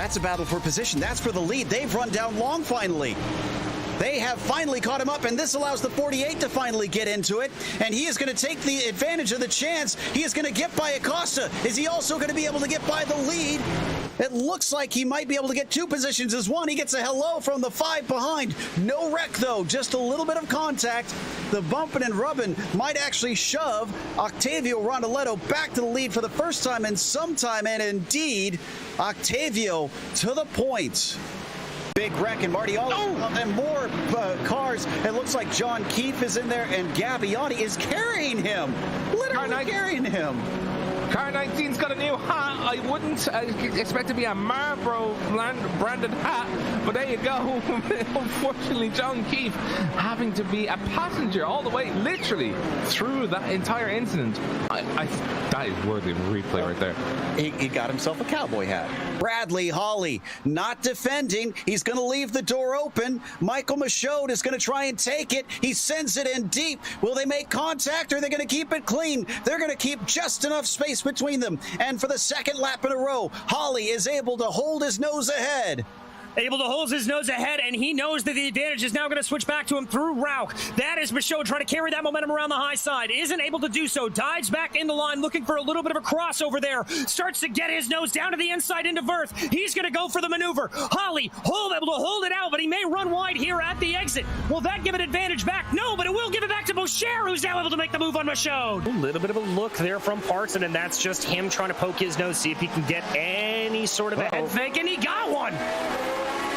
That's a battle for position. That's for the lead. They've run down long finally. They have finally caught him up, and this allows the 48 to finally get into it. And he is going to take the advantage of the chance. He is going to get by Acosta. Is he also going to be able to get by the lead? It looks like he might be able to get two positions as one. He gets a hello from the 5 behind. No wreck, though. Just a little bit of contact. The bumping and rubbing might actually shove Octavio Rondoletto back to the lead for the first time in some time. And indeed, Octavio to the point. Big wreck, and Marty and more cars. It looks like John Keefe is in there, and Gabbiani is carrying him. Literally carrying him. Car 19's got a new hat. I wouldn't expect to be a Marlboro branded hat, but there you go. Unfortunately, John Keefe having to be a passenger all the way, literally, through that entire incident. That is worthy of a replay right there. He got himself a cowboy hat. Bradley Hawley not defending. He's going to leave the door open. Michael Michaud is going to try and take it. He sends it in deep. Will they make contact, or are they going to keep it clean? They're going to keep just enough space between them. And for the second lap in a row, Hawley is able to hold his nose ahead. Able to hold his nose ahead, and he knows that the advantage is now going to switch back to him through Rauch. That is Michaud trying to carry that momentum around the high side. Isn't able to do so. Dives back in the line, looking for a little bit of a crossover there. Starts to get his nose down to the inside into Verth. He's going to go for the maneuver. Hawley able to hold it out, but he may run wide here at the exit. Will that give an advantage back? No, but it will give it back to Boucher, who's now able to make the move on Michaud. A little bit of a look there from Parton, and that's just him trying to poke his nose, see if he can get any sort of a head fake, and he got one.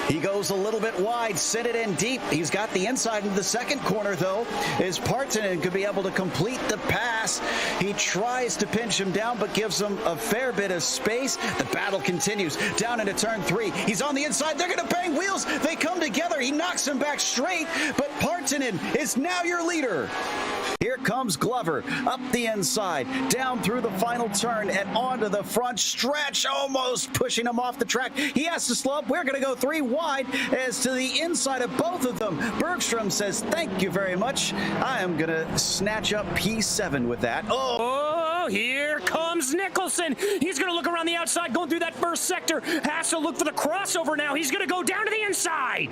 He goes a little bit wide, sent it in deep. He's got the inside into the second corner, though. Is Partonen could be able to complete the pass. He tries to pinch him down, but gives him a fair bit of space. The battle continues down into turn 3. He's on the inside. They're going to bang wheels. They come together. He knocks him back straight, but Partonen is now your leader. Here comes Glover up the inside, down through the final turn and onto the front stretch, almost pushing him off the track. He has to slow up. We're going to go 3 wide as to the inside of both of them. Bergstrom says, thank you very much. I am going to snatch up P7 with that. Oh, here comes Nicholson. He's going to look around the outside, going through that first sector. Has to look for the crossover now. He's going to go down to the inside.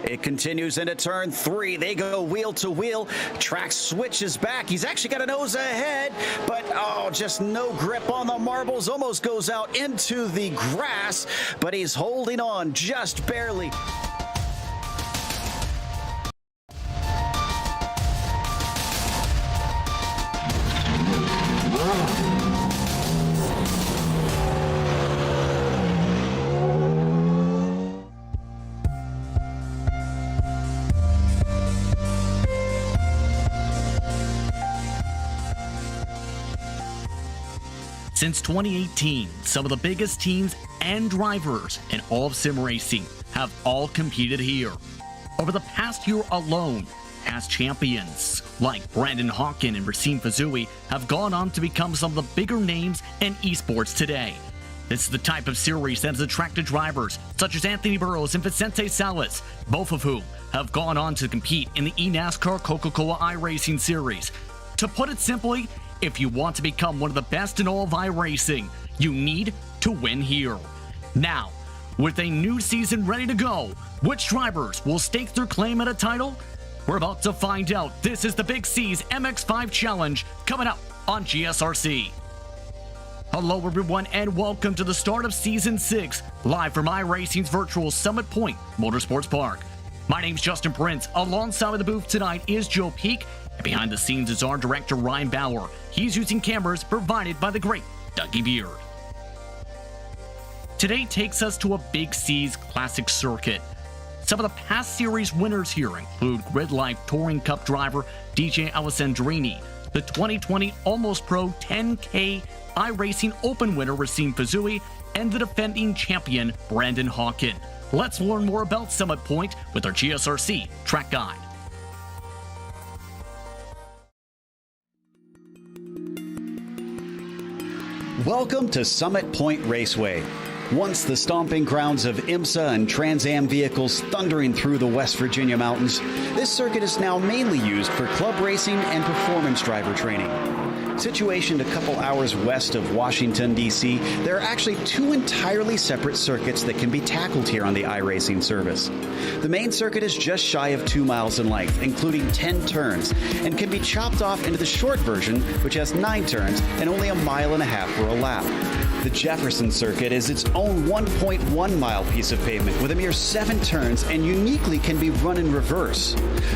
It continues into turn 3. They go wheel to wheel. Track switches back. He's actually got a nose ahead, but just no grip on the marbles. Almost goes out into the grass, but he's holding on just barely. Since 2018, some of the biggest teams and drivers in all of sim racing have all competed here. Over the past year alone, past champions like Brandon Hawken and Racine Fazui have gone on to become some of the bigger names in esports today. This is the type of series that has attracted drivers such as Anthony Burrows and Vicente Salas, both of whom have gone on to compete in the eNASCAR Coca-Cola iRacing series. To put it simply, if you want to become one of the best in all of iRacing, you need to win here. Now, with a new season ready to go, which drivers will stake their claim at a title? We're about to find out. This is the Big C's MX-5 Challenge coming up on GSRC. Hello everyone and welcome to the start of Season 6, live from iRacing's virtual Summit Point Motorsports Park. My name's Justin Prince. Alongside of the booth tonight is Joe Peak, and behind the scenes is our director Ryan Bauer. He's using cameras provided by the great Dougie Beard. Today takes us to a Big C's classic circuit. Some of the past series winners here include Grid Life Touring Cup driver DJ Alessandrini, the 2020 Almost Pro 10K iRacing Open winner Racine Fazui, and the defending champion Brandon Hawken. Let's learn more about Summit Point with our GSRC track guide. Welcome to Summit Point Raceway. Once the stomping grounds of IMSA and Trans Am vehicles thundering through the West Virginia mountains, this circuit is now mainly used for club racing and performance driver training. Situationed a couple hours west of Washington, D.C., there are actually two entirely separate circuits that can be tackled here on the iRacing service. The main circuit is just shy of 2 miles in length, including 10 turns, and can be chopped off into the short version, which has 9 turns and only 1.5 miles for a lap. The Jefferson Circuit is its own 1.1 mile piece of pavement with a mere 7 turns and uniquely can be run in reverse.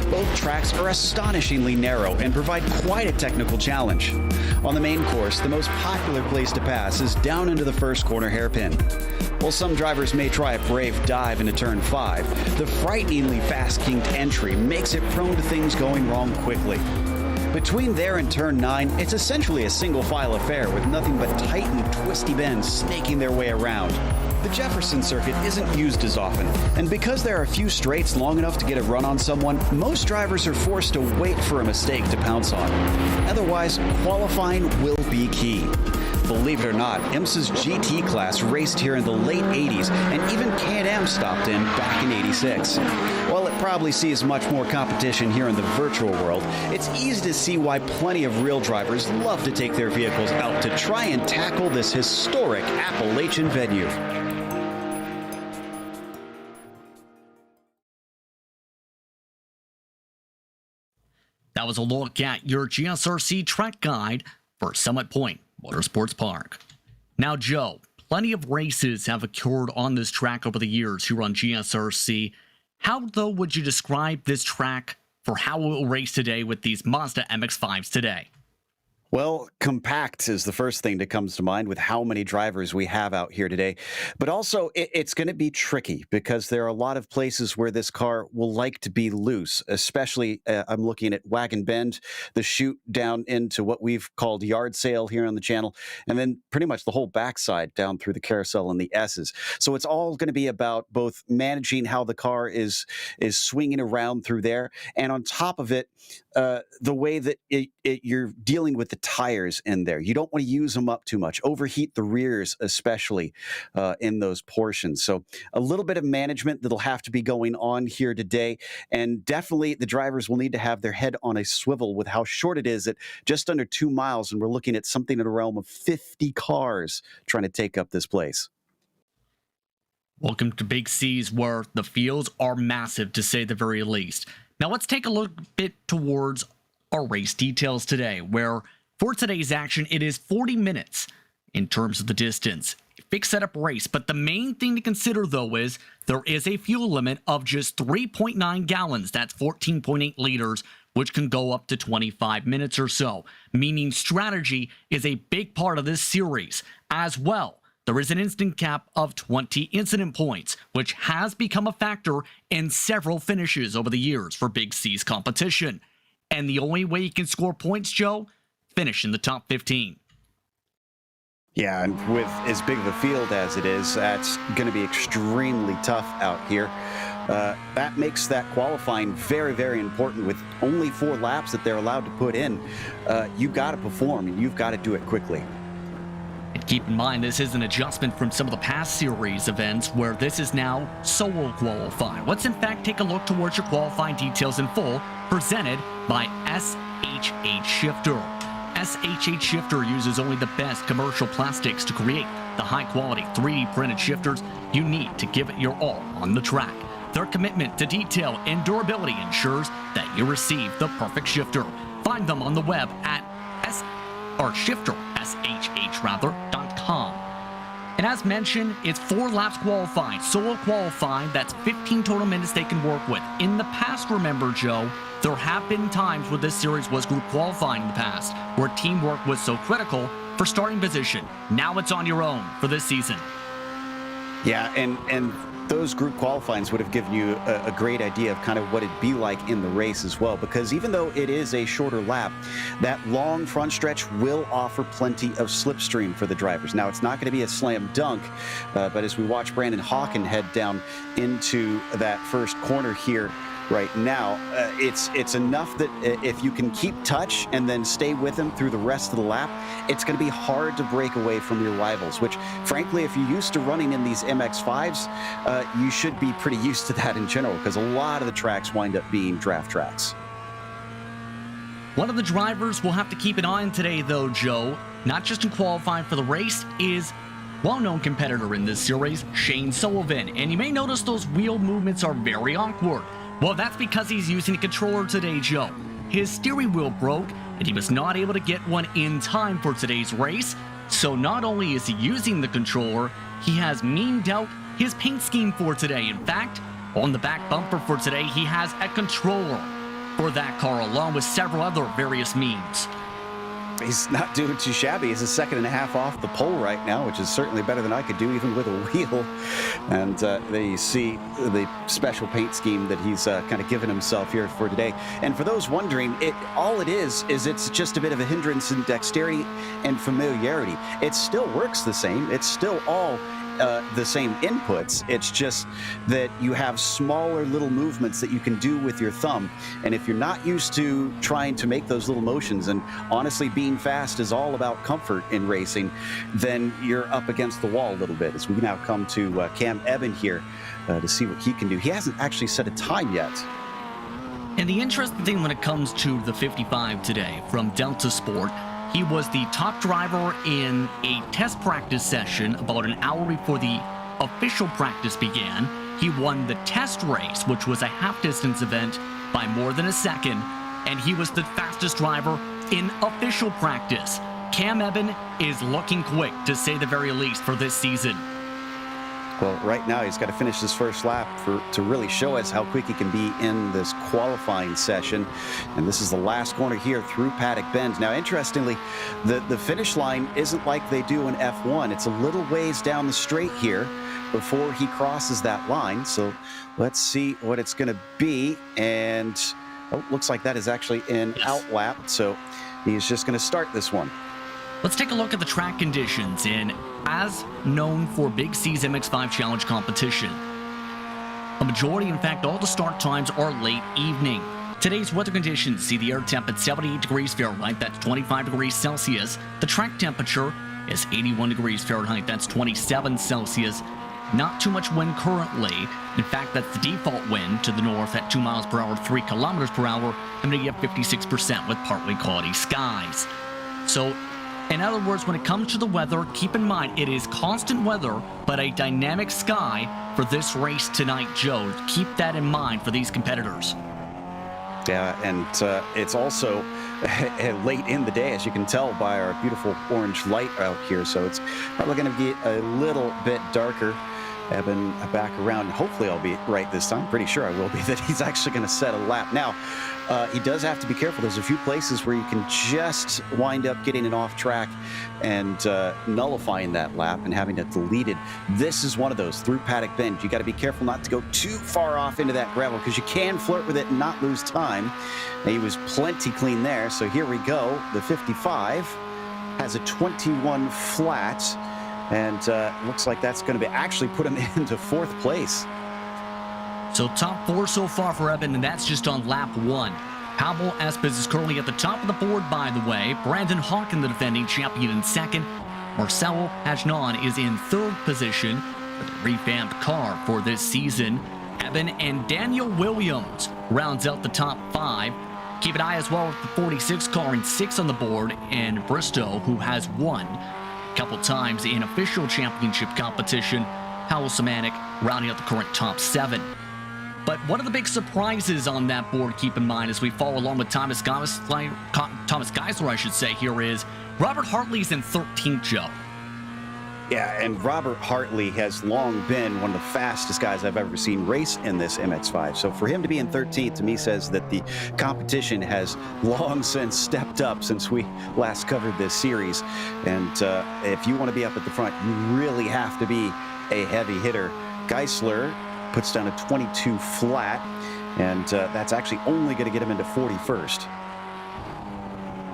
Both tracks are astonishingly narrow and provide quite a technical challenge. On the main course, the most popular place to pass is down into the first corner hairpin. While some drivers may try a brave dive into turn 5, the frighteningly fast-kinked entry makes it prone to things going wrong quickly. Between there and turn 9, it's essentially a single-file affair with nothing but tight and twisty bends snaking their way around. The Jefferson Circuit isn't used as often, and because there are a few straights long enough to get a run on someone, most drivers are forced to wait for a mistake to pounce on. Otherwise, qualifying will be key. Believe it or not, IMSA's GT class raced here in the late 80s, and even Can-Am stopped in back in 86. While it probably sees much more competition here in the virtual world, it's easy to see why plenty of real drivers love to take their vehicles out to try and tackle this historic Appalachian venue. That was a look at your GSRC track guide for Summit Point Motorsports Park. Now, Joe, plenty of races have occurred on this track over the years here on GSRC. How, though, would you describe this track for how it will race today with these Mazda MX-5s today? Well, compact is the first thing that comes to mind with how many drivers we have out here today. But also, it's going to be tricky because there are a lot of places where this car will like to be loose, especially I'm looking at Wagon Bend, the chute down into what we've called yard sale here on the channel, and then pretty much the whole backside down through the carousel and the S's. So it's all going to be about both managing how the car is swinging around through there, and on top of it, the way that you're dealing with the tires in there. You don't want to use them up too much. Overheat the rears, especially in those portions. So a little bit of management that'll have to be going on here today. And definitely the drivers will need to have their head on a swivel with how short it is at just under 2 miles. And we're looking at something in the realm of 50 cars trying to take up this place. Welcome to Big C's, where the fields are massive, to say the very least. Now let's take a look a bit towards our race details today, where for today's action, it is 40 minutes in terms of the distance. Fixed setup race, but the main thing to consider, though, is there is a fuel limit of just 3.9 gallons. That's 14.8 liters, which can go up to 25 minutes or so, meaning strategy is a big part of this series. As well, there is an instant cap of 20 incident points, which has become a factor in several finishes over the years for Big C's competition. And the only way you can score points, Joe, finish in the top 15. Yeah, and with as big of a field as it is, that's going to be extremely tough out here. That makes that qualifying very, very important. With only 4 laps that they're allowed to put in, you've got to perform, and you've got to do it quickly. And keep in mind, this is an adjustment from some of the past series events where this is now solo qualifying. Let's in fact take a look towards your qualifying details in full, presented by SHH Shifter. SHH Shifter uses only the best commercial plastics to create the high-quality 3D printed shifters you need to give it your all on the track. Their commitment to detail and durability ensures that you receive the perfect shifter. Find them on the web at shifter.com. And as mentioned, it's 4 laps qualifying, solo qualifying. That's 15 total minutes they can work with. In the past, remember, Joe, there have been times where this series was group qualifying in the past, where teamwork was so critical for starting position. Now it's on your own for this season. Yeah, and those group qualifyings would have given you a great idea of kind of what it'd be like in the race as well, because even though it is a shorter lap, that long front stretch will offer plenty of slipstream for the drivers. Now, it's not going to be a slam dunk, but as we watch Brandon Hawken head down into that first corner here right now, it's enough that if you can keep touch and then stay with him through the rest of the lap, it's going to be hard to break away from your rivals, which frankly, if you're used to running in these MX-5s, you should be pretty used to that in general, because a lot of the tracks wind up being draft tracks. One of the drivers we'll have to keep an eye on today, though, Joe, not just in qualifying for the race, is well-known competitor in this series, Shane Sullivan. And you may notice those wheel movements are very awkward. Well, that's because he's using a controller today, Joe. His steering wheel broke, and he was not able to get one in time for today's race. So not only is he using the controller, he has memed out his paint scheme for today. In fact, on the back bumper for today, he has a controller for that car, along with several other various memes. He's not doing too shabby. He's a second and a half off the pole right now, which is certainly better than I could do even with a wheel. And there you see the special paint scheme that he's kind of given himself here for today. And for those wondering, all it is it's just a bit of a hindrance in dexterity and familiarity. It still works the same. It's still all the same inputs. It's just that you have smaller little movements that you can do with your thumb. And if you're not used to trying to make those little motions, and honestly being fast is all about comfort in racing, then you're up against the wall a little bit. As we now come to Cam Eben here to see what he can do. He hasn't actually set a time yet. And the interesting thing when it comes to the 55 today from Delta Sport, he was the top driver in a test practice session about an hour before the official practice began. He won the test race, which was a half-distance event, by more than a second, and he was the fastest driver in official practice. Cam Eben is looking quick, to say the very least, for this season. Well, right now he's got to finish his first lap to really show us how quick he can be in this qualifying session. And this is the last corner here through Paddock Bend. Now, interestingly, the finish line isn't like they do in F1. It's a little ways down the straight here before he crosses that line. So let's see what it's going to be. And looks like that is actually an out lap. So he's just going to start this one. Let's take a look at the track conditions in, as known for Big C's MX-5 Challenge competition. A majority, in fact, all the start times are late evening. Today's weather conditions see the air temp at 78 degrees Fahrenheit, that's 25 degrees Celsius. The track temperature is 81 degrees Fahrenheit, that's 27 Celsius. Not too much wind currently. In fact, that's the default wind to the north at 2 miles per hour, 3 kilometers per hour, and we get 56% with partly cloudy skies. So, in other words, when it comes to the weather, keep in mind it is constant weather, but a dynamic sky for this race tonight, Joe. Keep that in mind for these competitors. Yeah, and it's also late in the day, as you can tell by our beautiful orange light out here. So it's probably going to be a little bit darker. Eben back around. Hopefully I'll be right this time. Pretty sure I will be, that he's actually going to set a lap. Now, he does have to be careful. There's a few places where you can just wind up getting it off track and nullifying that lap and having it deleted. This is one of those through Paddock Bend. You got to be careful not to go too far off into that gravel because you can flirt with it and not lose time. And he was plenty clean there. So here we go. The 55 has a 21 flat. And looks like that's going to be actually put him into 4th place. So top 4 so far for Eben, and that's just on lap 1. Pablo Espes is currently at the top of the board, by the way. Brandon Hawken, the defending champion, in 2nd. Marcelo Hajnon is in 3rd position with a revamped car for this season. Eben and Daniel Williams rounds out the top 5. Keep an eye as well at the 46 car in 6th on the board, and Bristow, who has won a couple times in official championship competition. Howell Samanik rounding out the current top 7. But one of the big surprises on that board, keep in mind, as we follow along with Thomas Geisler, I should say, here is Robert Hartley's in 13th, Joe. Yeah, and Robert Hartley has long been one of the fastest guys I've ever seen race in this MX-5. So for him to be in 13th, to me, says that the competition has long since stepped up since we last covered this series. And if you want to be up at the front, you really have to be a heavy hitter. Geisler puts down a 22 flat, and that's actually only going to get him into 41st.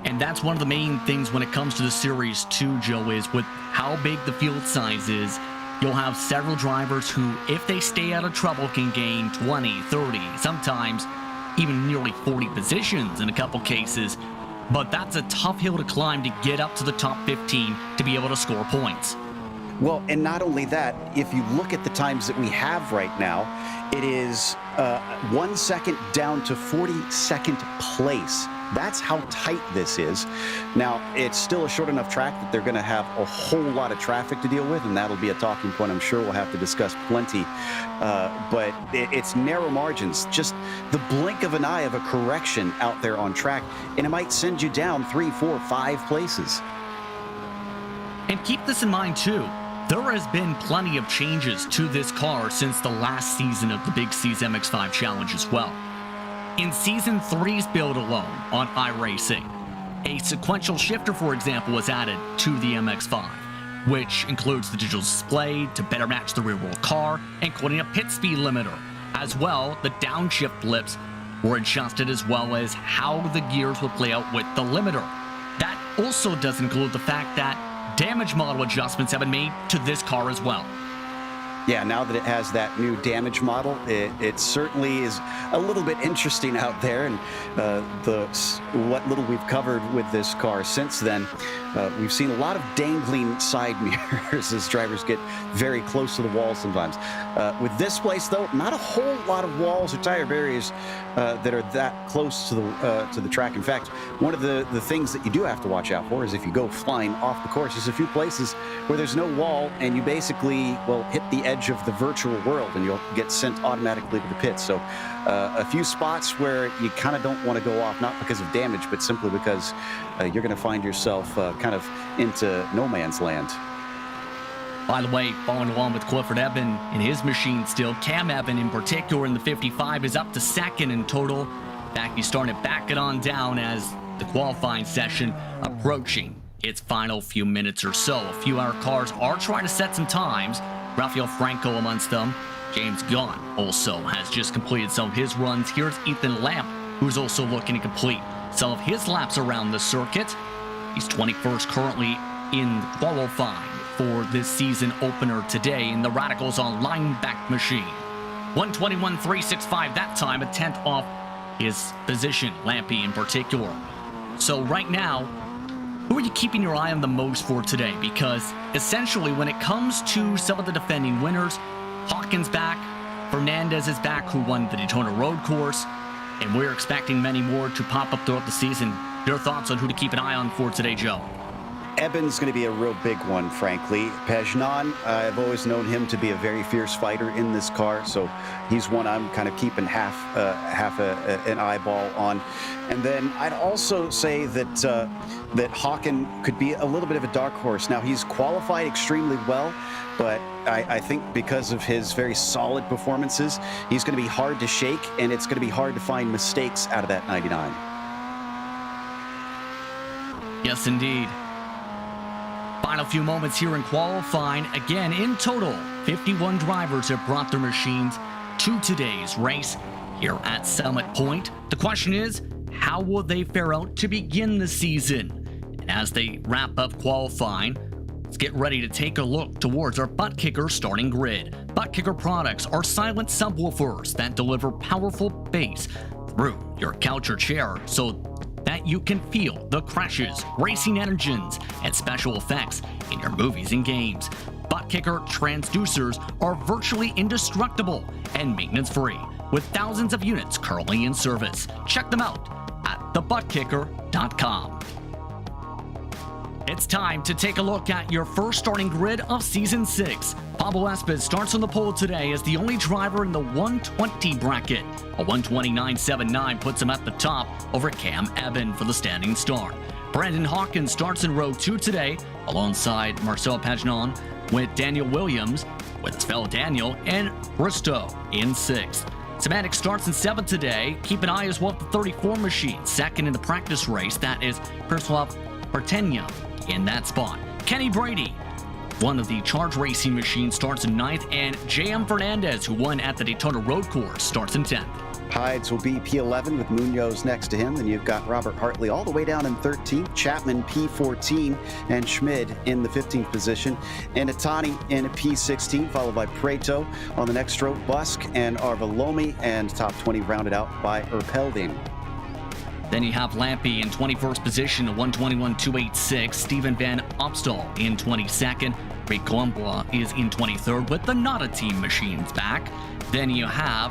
And that's one of the main things when it comes to the series too, Joe, is with how big the field size is, you'll have several drivers who, if they stay out of trouble, can gain 20, 30, sometimes even nearly 40 positions in a couple cases. But that's a tough hill to climb to get up to the top 15 to be able to score points. Well, and not only that, if you look at the times that we have right now, it is 1 second down to 42nd place. That's how tight this is. Now, it's still a short enough track that they're going to have a whole lot of traffic to deal with, and that'll be a talking point I'm sure we'll have to discuss plenty. But it's narrow margins, just the blink of an eye of a correction out there on track, and it might send you down 3, 4, 5 places. And keep this in mind too. There has been plenty of changes to this car since the last season of the Big C's MX-5 Challenge as well. In Season 3's build alone on iRacing, a sequential shifter, for example, was added to the MX-5, which includes the digital display to better match the rear-wheel car, including a pit speed limiter. As well, the downshift blips were adjusted, as well as how the gears would play out with the limiter. That also does include the fact that damage model adjustments have been made to this car as well. Yeah, now that it has that new damage model, it certainly is a little bit interesting out there. And what little we've covered with this car since then, we've seen a lot of dangling side mirrors as drivers get very close to the wall sometimes. With this place, though, not a whole lot of walls or tire barriers that are that close to the track. In fact, one of the things that you do have to watch out for is if you go flying off the course, there's a few places where there's no wall and you basically, well, hit the edge of the virtual world and you'll get sent automatically to the pit. So a few spots where you kind of don't want to go off, not because of damage, but simply because you're going to find yourself kind of into no man's land. By the way, following along with Clifford Evan in his machine still, Cam Evan in particular in the 55 is up to second in total. In fact, he's starting to back it on down as the qualifying session approaching its final few minutes or so. A few of our cars are trying to set some times. Rafael Franco amongst them. James Gunn also has just completed some of his runs. Here's Ethan Lamp, who's also looking to complete some of his laps around the circuit. He's 21st currently in qualifying for this season opener today in the Radicals on Lineback machine. 121.365 that time, a 10th off his position, Lampy in particular. So right now, who are you keeping your eye on the most for today? Because essentially when it comes to some of the defending winners, Hawkins back, Fernandez is back, who won the Daytona Road Course, and we're expecting many more to pop up throughout the season. Your thoughts on who to keep an eye on for today, Joe? Eben's going to be a real big one, frankly. Pagnon, I've always known him to be a very fierce fighter in this car, so he's one I'm kind of keeping half an eyeball on. And then I'd also say that that Hawken could be a little bit of a dark horse. Now, he's qualified extremely well, but I think because of his very solid performances, he's going to be hard to shake, and it's going to be hard to find mistakes out of that 99. Yes, indeed. Final few moments here in qualifying. Again, in total, 51 drivers have brought their machines to today's race here at Summit Point. The question is, how will they fare out to begin the season? And as they wrap up qualifying, let's get ready to take a look towards our Butt Kicker starting grid. Butt Kicker products are silent subwoofers that deliver powerful bass through your couch or chair so that you can feel the crashes, racing engines, and special effects in your movies and games. Butt Kicker transducers are virtually indestructible and maintenance-free, with thousands of units currently in service. Check them out at thebuttkicker.com. It's time to take a look at your first starting grid of Season 6. Pablo Estes starts on the pole today as the only driver in the 120 bracket. A 129.79 puts him at the top over Cam Evan for the standing start. Brandon Hawkins starts in row 2 today alongside Marcel Pagnon, with Daniel Williams, with his fellow Daniel, and Bristow in 6th. Semantic starts in 7th today. Keep an eye as well at the 34 machine, second in the practice race. That is Perslav Partenya in that spot. Kenny Brady, one of the Charge Racing machines, starts in 9th, and J.M. Fernandez, who won at the Daytona Road Course, starts in 10th. Hides will be P11 with Munoz next to him. Then you've got Robert Hartley all the way down in 13th, Chapman P14, and Schmid in the 15th position, and Itani in a P16, followed by Preto on the next row, Busk and Arvalomi, and top 20 rounded out by Erpelding. Then you have Lampy in 21st position, a 121.286. Stephen Van Opstal in 22nd. Ray Colombois is in 23rd with the Nada Team machines back. Then you have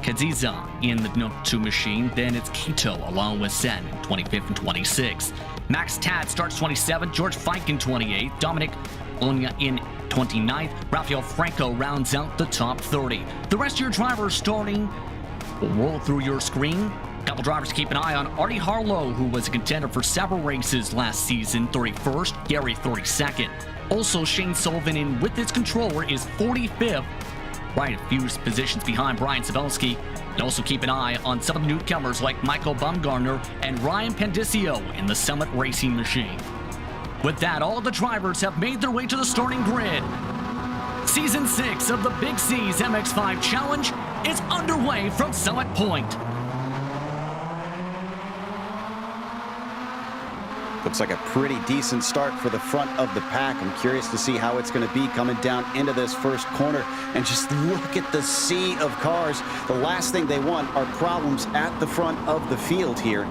Kadziza in the Nook 2 machine. Then it's Quito along with Sen in 25th and 26th. Max Tad starts 27th. George Fike in 28th. Dominic Onya in 29th. Rafael Franco rounds out the top 30. The rest of your drivers starting will roll through your screen. A couple drivers to keep an eye on. Artie Harlow, who was a contender for several races last season, 31st. Gary, 32nd. Also, Shane Sullivan in with his controller is 45th. Right a few positions behind Brian Sabelski. And also keep an eye on some of the newcomers like Michael Bumgarner and Ryan Pendicio in the Summit Racing machine. With that, all the drivers have made their way to the starting grid. Season 6 of the Big C's MX-5 Challenge is underway from Summit Point. Looks like a pretty decent start for the front of the pack. I'm curious to see how it's going to be coming down into this first corner. And just look at the sea of cars. The last thing they want are problems at the front of the field here.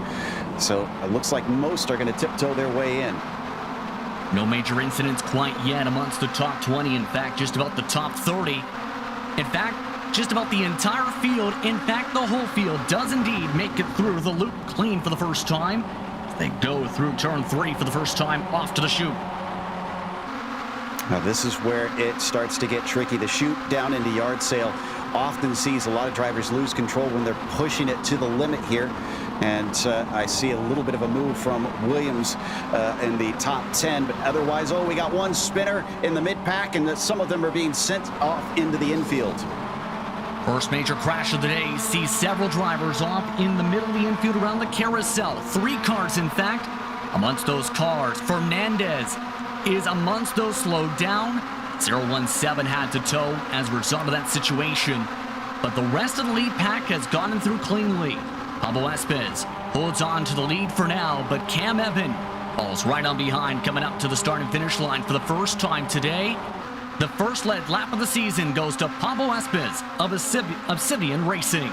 So it looks like most are going to tiptoe their way in. No major incidents quite yet amongst the top 20. In fact, just about the top 30. In fact, just about the entire field. In fact, the whole field does indeed make it through the loop clean for the first time. They go through turn 3 for the first time off to the chute. Now this is where it starts to get tricky. The chute down into yard sale often sees a lot of drivers lose control when they're pushing it to the limit here. And I see a little bit of a move from Williams in the top 10. But otherwise, we got one spinner in the mid-pack, and some of them are being sent off into the infield. First major crash of the day sees several drivers off in the middle of the infield around the carousel. 3 cars, in fact. Amongst those cars, Fernandez is amongst those slowed down. 017 had to tow as a result of that situation. But the rest of the lead pack has gotten through cleanly. Pablo Espez holds on to the lead for now, but Cam Evan falls right on behind, coming up to the start and finish line for the first time today. The first led lap of the season goes to Pablo Espez of Obsidian Racing.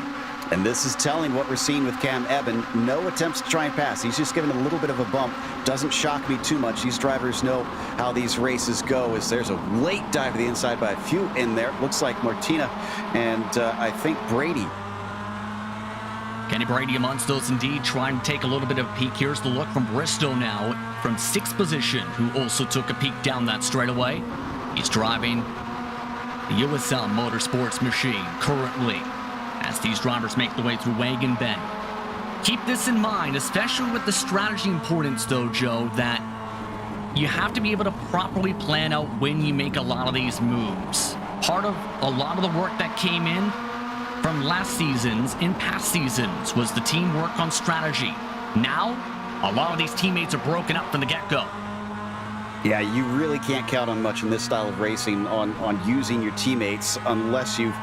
And this is telling what we're seeing with Cam Evan. No attempts to try and pass. He's just giving a little bit of a bump. Doesn't shock me too much. These drivers know how these races go, as there's a late dive to the inside by a few in there. Looks like Martina and I think Brady. Kenny Brady amongst those indeed, trying to take a little bit of a peek. Here's the look from Bristow now from 6th position, who also took a peek down that straightaway. He's driving the USL Motorsports machine currently as these drivers make their way through Wagon Bend. Keep this in mind, especially with the strategy importance, though, Joe, that you have to be able to properly plan out when you make a lot of these moves. Part of a lot of the work that came in from last seasons and past seasons was the teamwork on strategy. Now, a lot of these teammates are broken up from the get-go. Yeah, you really can't count on much in this style of racing on using your teammates unless you've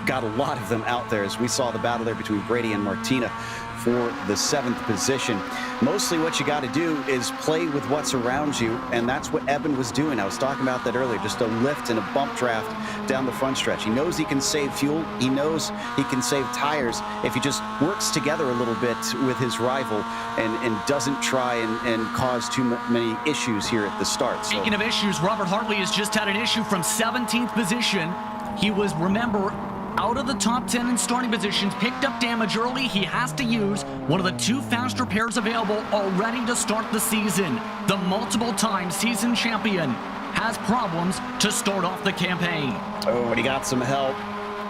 got a lot of them out there, as we saw the battle there between Brady and Martina for the 7th position. Mostly what you got to do is play with what's around you, and that's what Evan was doing. I was talking about that earlier, just a lift and a bump draft down the front stretch. He knows he can save fuel. He knows he can save tires if he just works together a little bit with his rival and doesn't try and cause too many issues here at the start. Speaking of issues, Robert Hartley has just had an issue from 17th position. He was, remember, out of the top 10 in starting positions, picked up damage early. He has to use one of the 2 faster pairs available already to start the season. The multiple-time season champion has problems to start off the campaign. Oh, and he got some help.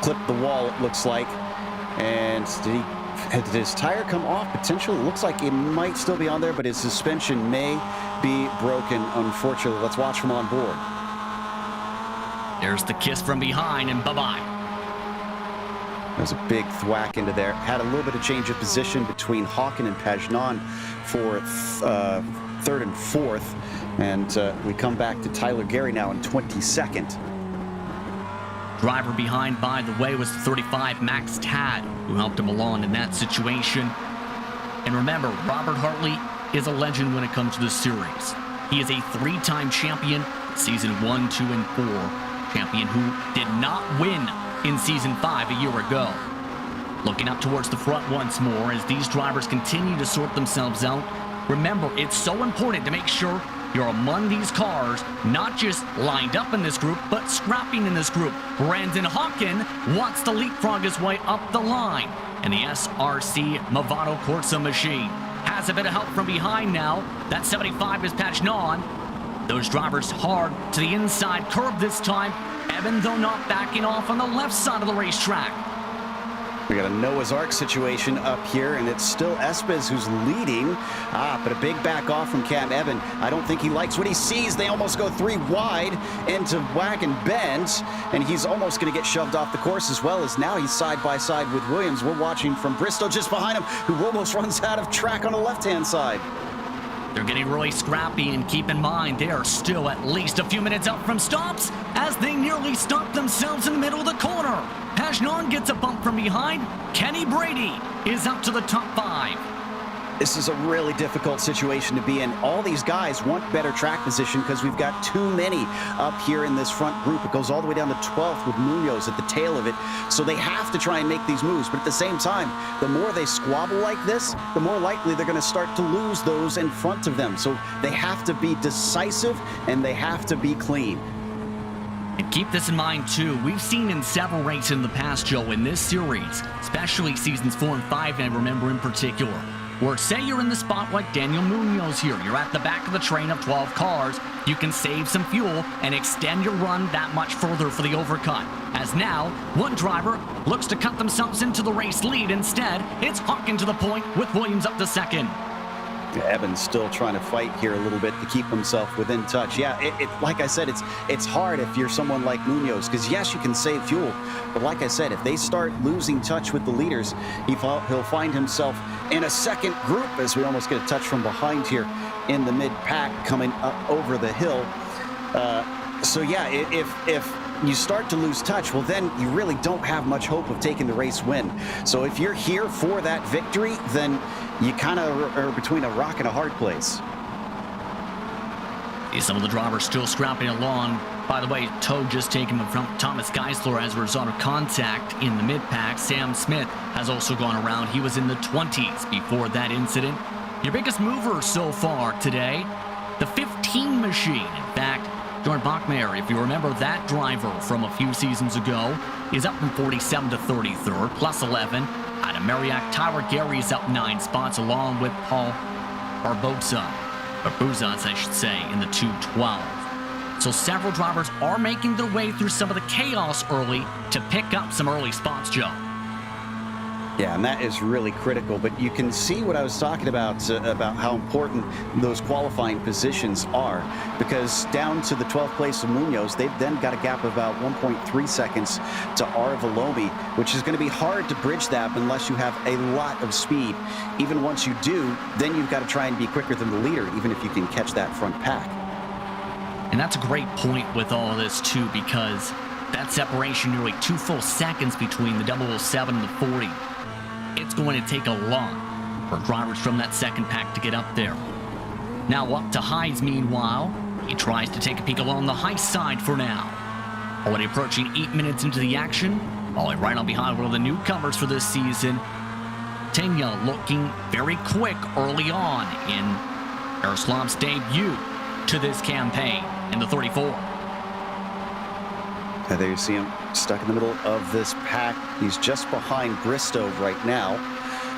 Clipped the wall, it looks like. And did his tire come off? Potentially, it looks like it might still be on there, but his suspension may be broken, unfortunately. Let's watch from on board. There's the kiss from behind, and bye-bye. There's a big thwack into there. Had a little bit of change of position between Hawken and Pagnon for 3rd and 4th. And we come back to Tyler Gary now in 22nd. Driver behind, by the way, was the 35 Max Tad, who helped him along in that situation. And remember, Robert Hartley is a legend when it comes to this series. He is a 3-time champion, season 1, 2, and 4. Champion who did not win in season 5 a year ago. Looking up towards the front once more as these drivers continue to sort themselves out. Remember, it's so important to make sure you're among these cars, not just lined up in this group, but scrapping in this group. Brandon Hawken wants to leapfrog his way up the line. And the SRC Movado Corsa machine has a bit of help from behind now. That 75 is patched on. Those drivers hard to the inside curve this time. Evan, though, not backing off on the left side of the racetrack. We got a Noah's Ark situation up here, and it's still Espes who's leading. But a big back off from Cam Evan. I don't think he likes what he sees. They almost go 3 wide into Wagon Bend, and he's almost going to get shoved off the course as well, as now he's side by side with Williams. We're watching from Bristow just behind him, who almost runs out of track on the left-hand side. They're getting really scrappy, and keep in mind they are still at least a few minutes out from stops as they nearly stop themselves in the middle of the corner. Pagnon gets a bump from behind. Kenny Brady is up to the top 5. This is a really difficult situation to be in. All these guys want better track position because we've got too many up here in this front group. It goes all the way down to 12th with Munoz at the tail of it. So they have to try and make these moves. But at the same time, the more they squabble like this, the more likely they're going to start to lose those in front of them. So they have to be decisive and they have to be clean. And keep this in mind, too. We've seen in several races in the past, Joe, in this series, especially seasons 4 and 5, and I remember in particular, where say you're in the spot like Daniel Munoz here. You're at the back of the train of 12 cars. You can save some fuel and extend your run that much further for the overcut. As now, one driver looks to cut themselves into the race lead. Instead, it's Hawken to the point with Williams up to second. Evans still trying to fight here a little bit to keep himself within touch. Yeah, like I said, it's hard if you're someone like Munoz, because yes, you can save fuel, but like I said, if they start losing touch with the leaders, he'll find himself in a second group, as we almost get a touch from behind here in the mid-pack coming up over the hill. So yeah, if you start to lose touch, well then you really don't have much hope of taking the race win. So if you're here for that victory, then you kind of are between a rock and a hard place. Some of the drivers still scrapping along. By the way, tow just taken from Thomas Geisler as a result of contact in the mid-pack. Sam Smith has also gone around. He was in the 20s before that incident. Your biggest mover so far today, the 15 machine. In fact, Jordan Bachmeier, if you remember that driver from a few seasons ago, is up from 47 to 33rd, plus 11. Adam Mariak, Tyler Gary is up 9 spots, along with Paul Barboza, I should say, in the 212. So several drivers are making their way through some of the chaos early to pick up some early spots, Joe. Yeah, and that is really critical. But you can see what I was talking about how important those qualifying positions are. Because down to the 12th place of Munoz, they've then got a gap of about 1.3 seconds to Arvalomi, which is going to be hard to bridge that unless you have a lot of speed. Even once you do, then you've got to try and be quicker than the leader, even if you can catch that front pack. And that's a great point with all of this, too, because that separation, nearly 2 full seconds between the 007 and the 40. It's going to take a lot for drivers from that second pack to get up there. Now up to Hydes, meanwhile. He tries to take a peek along the high side for now. Already approaching 8 minutes into the action. Falling right on behind one of the newcomers for this season. Tenya looking very quick early on in Yaroslav's debut to this campaign in the 34. There you see him stuck in the middle of this pack. He's just behind Bristow right now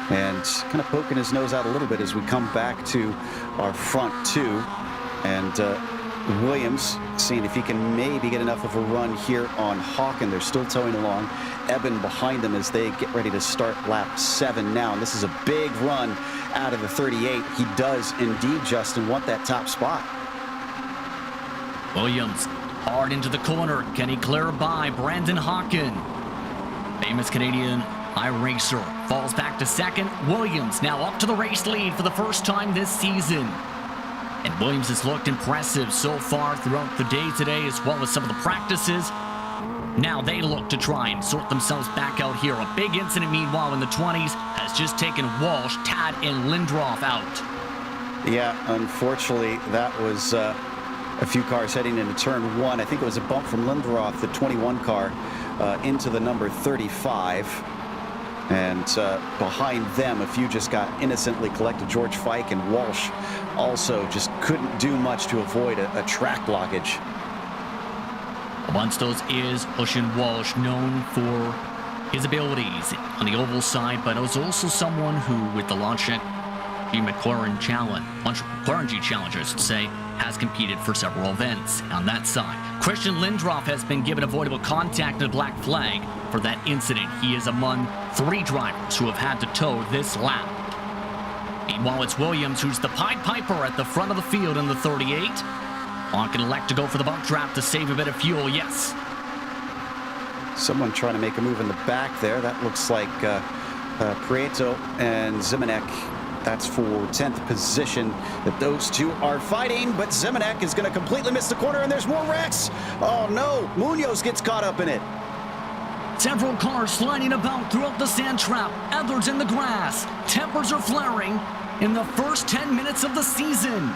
and kind of poking his nose out a little bit as we come back to our front two. And Williams seeing if he can maybe get enough of a run here on Hawken. They're still towing along. Eben behind them as they get ready to start lap 7 now. And this is a big run out of the 38. He does indeed, Justin, want that top spot. Williams hard into the corner. Can he clear by Brandon Hawken? Famous Canadian iRacer falls back to second. Williams now up to the race lead for the first time this season. And Williams has looked impressive so far throughout the day today, as well as some of the practices. Now they look to try and sort themselves back out here. A big incident, meanwhile, in the 20s has just taken Walsh, Tad, and Lindroth out. Yeah, unfortunately, that was a few cars heading into turn 1. I think it was a bump from Lindroth, the 21 car, into the number 35. And behind them, a few just got innocently collected. George Fike and Walsh also just couldn't do much to avoid a track blockage. Amongst those is Ocean Walsh, known for his abilities on the oval side, but was also someone who, with the Launch McLaren Challenge, I should say, has competed for several events on that side. Christian Lindroff has been given avoidable contact and a black flag for that incident. He is among 3 drivers who have had to tow this lap. Meanwhile, it's Williams who's the Pied Piper at the front of the field in the 38. On can elect to go for the bump trap to save a bit of fuel, yes. Someone trying to make a move in the back there. That looks like Prieto and Zimonek. That's for 10th position that those two are fighting, but Zimonek is going to completely miss the corner, and there's more wrecks. Oh no, Munoz gets caught up in it. Several cars sliding about throughout the sand trap. Others in the grass. Tempers are flaring in the first 10 minutes of the season.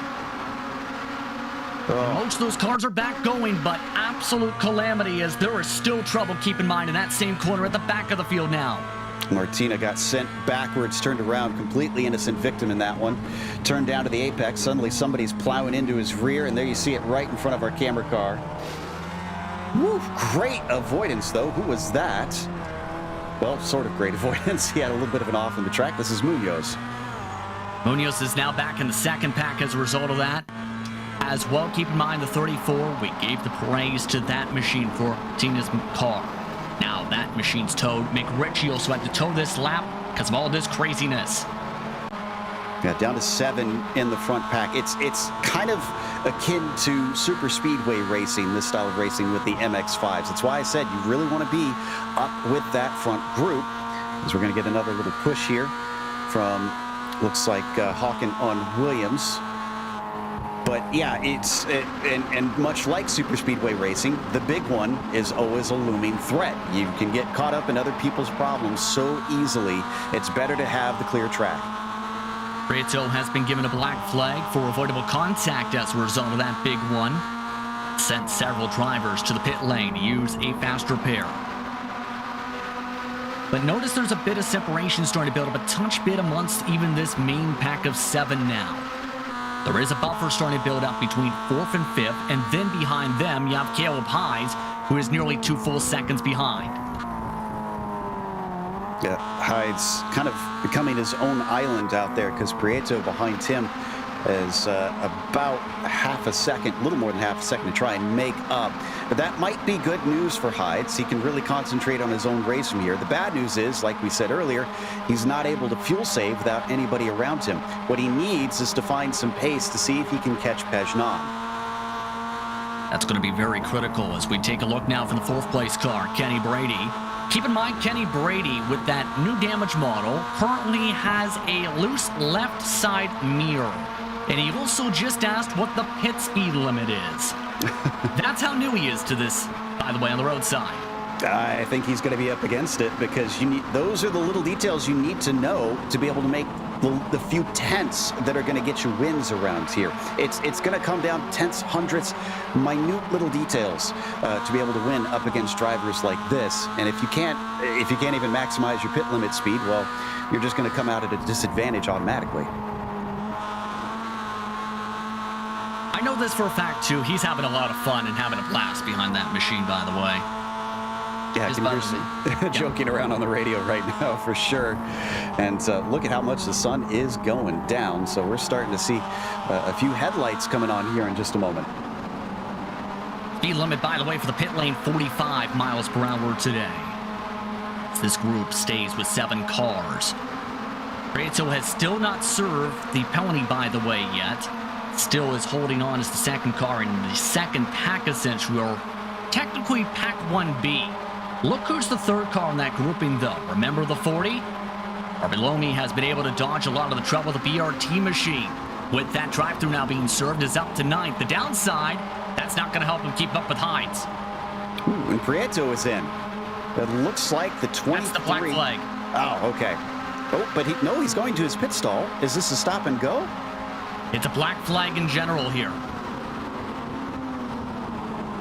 Most of those cars are back going, but absolute calamity as there is still trouble, keep in mind, in that same corner at the back of the field now. Martina got sent backwards, turned around, completely innocent victim in that one. Turned down to the apex. Suddenly somebody's plowing into his rear, and there you see it right in front of our camera car. Woo, great avoidance, though. Who was that? Well, sort of great avoidance. He had a little bit of an off in the track. This is Munoz. Munoz is now back in the second pack as a result of that. As well, keep in mind the 34, we gave the praise to that machine for Tina's car. Now that machine's towed. Mick Ritchie also had to tow this lap because of all this craziness. Yeah, down to 7 in the front pack. It's kind of akin to super speedway racing, this style of racing with the MX-5s. That's why I said you really want to be up with that front group, as we're going to get another little push here from, looks like Hawken on Williams. But yeah, and much like super speedway racing, the big one is always a looming threat. You can get caught up in other people's problems so easily. It's better to have the clear track. Prieto has been given a black flag for avoidable contact as a result of that big one. Sent several drivers to the pit lane to use a fast repair. But notice there's a bit of separation starting to build up a touch bit amongst even this main pack of 7 now. There is a buffer starting to build up between 4th and 5th, and then behind them you have Caleb Hydes, who is nearly 2 full seconds behind. Yeah, Hyde's kind of becoming his own island out there because Prieto behind him is about half a second, a little more than half a second to try and make up. But that might be good news for Hydes. He can really concentrate on his own race from here. The bad news is, like we said earlier, he's not able to fuel save without anybody around him. What he needs is to find some pace to see if he can catch Pejnan. That's going to be very critical as we take a look now for the 4th place car, Kenny Brady. Keep in mind, Kenny Brady, with that new damage model, currently has a loose left side mirror. And he also just asked what the pit speed limit is. That's how new he is to this, by the way, on the roadside. I think he's going to be up against it because those are the little details you need to know to be able to make the few tenths that are going to get you wins around here. It's going to come down tenths, hundredths, minute little details to be able to win up against drivers like this. And if you can't even maximize your pit limit speed, well, you're just going to come out at a disadvantage automatically. I know this for a fact, too. He's having a lot of fun and having a blast behind that machine, by the way. Yeah, I can hear joking around on the radio right now for sure. And look at how much the sun is going down. So we're starting to see a few headlights coming on here in just a moment. Speed limit, by the way, for the pit lane, 45 miles per hour today. This group stays with 7 cars. Prieto has still not served the penalty, by the way, yet. Still is holding on as the second car in the second pack, essentially, or technically pack 1B. Look who's the 3rd car in that grouping, though. Remember the 40? Arbilomi has been able to dodge a lot of the trouble of the BRT machine. With that drive-thru now being served, is up to 9th. The downside, that's not going to help him keep up with Hydes. Ooh, and Prieto is in. It looks like the 23. That's the black flag. Oh, okay. Oh, but he's going to his pit stall. Is this a stop and go? It's a black flag in general here.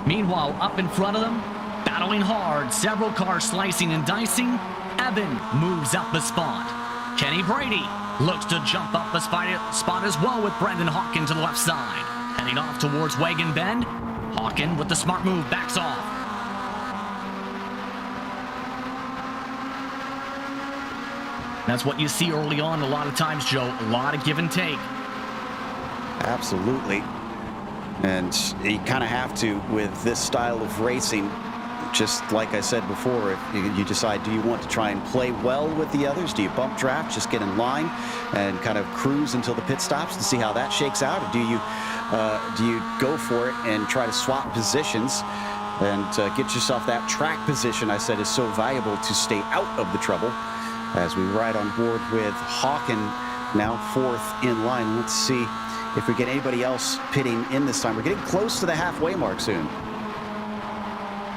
Meanwhile, up in front of them, battling hard, several cars slicing and dicing. Evan moves up a spot. Kenny Brady looks to jump up a spot as well with Brendan Hawken to the left side. Heading off towards Wagon Bend. Hawken with the smart move backs off. That's what you see early on a lot of times, Joe. A lot of give and take. Absolutely. And you kind of have to with this style of racing. Just like I said before, if you decide, do you want to try and play well with the others? Do you bump draft, just get in line and kind of cruise until the pit stops to see how that shakes out? Or do you go for it and try to swap positions and get yourself that track position I said is so valuable to stay out of the trouble? As we ride on board with Hawken now fourth in line. Let's see if we get anybody else pitting in this time. We're getting close to the halfway mark soon.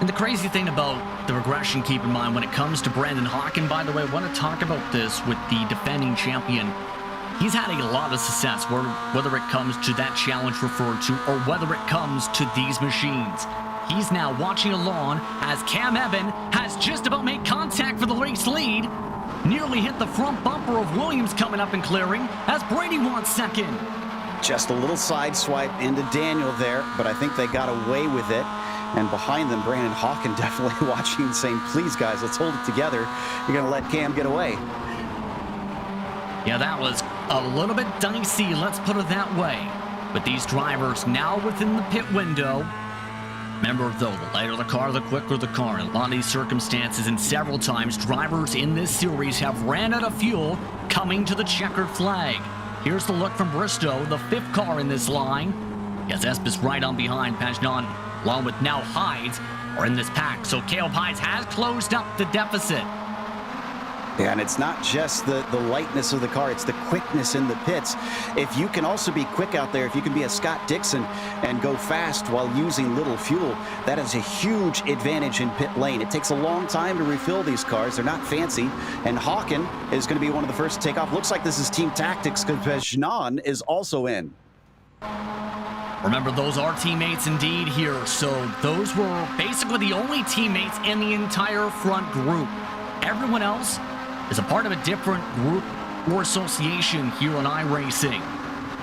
And the crazy thing about the regression, keep in mind, when it comes to Brendan Hawken, by the way, I want to talk about this with the defending champion. He's had a lot of success, whether it comes to that challenge referred to or whether it comes to these machines. He's now watching along as Cam Evan has just about made contact for the race lead. Nearly hit the front bumper of Williams coming up and clearing as Brady wants second. Just a little side swipe into Daniel there, but I think they got away with it. And behind them, Brandon Hawken definitely watching, saying, please, guys, let's hold it together. You're going to let Cam get away. Yeah, that was a little bit dicey, let's put it that way. But these drivers now within the pit window. Remember, though, the lighter the car, the quicker the car. In a lot of these circumstances, and several times, drivers in this series have ran out of fuel coming to the checkered flag. Here's the look from Bristow, the fifth car in this line. Yes, Espis right on behind Pagnon, along with now Hides, are in this pack. So Caleb Hides has closed up the deficit. Yeah, and it's not just the lightness of the car, it's the quickness in the pits. If you can also be quick out there, if you can be a Scott Dixon and go fast while using little fuel, that is a huge advantage in pit lane. It takes a long time to refill these cars. They're not fancy. And Hawken is going to be one of the first to take off. Looks like this is team tactics because Pagnon is also in. Remember, those are teammates indeed here. So those were basically the only teammates in the entire front group. Everyone else is a part of a different group or association here on iRacing.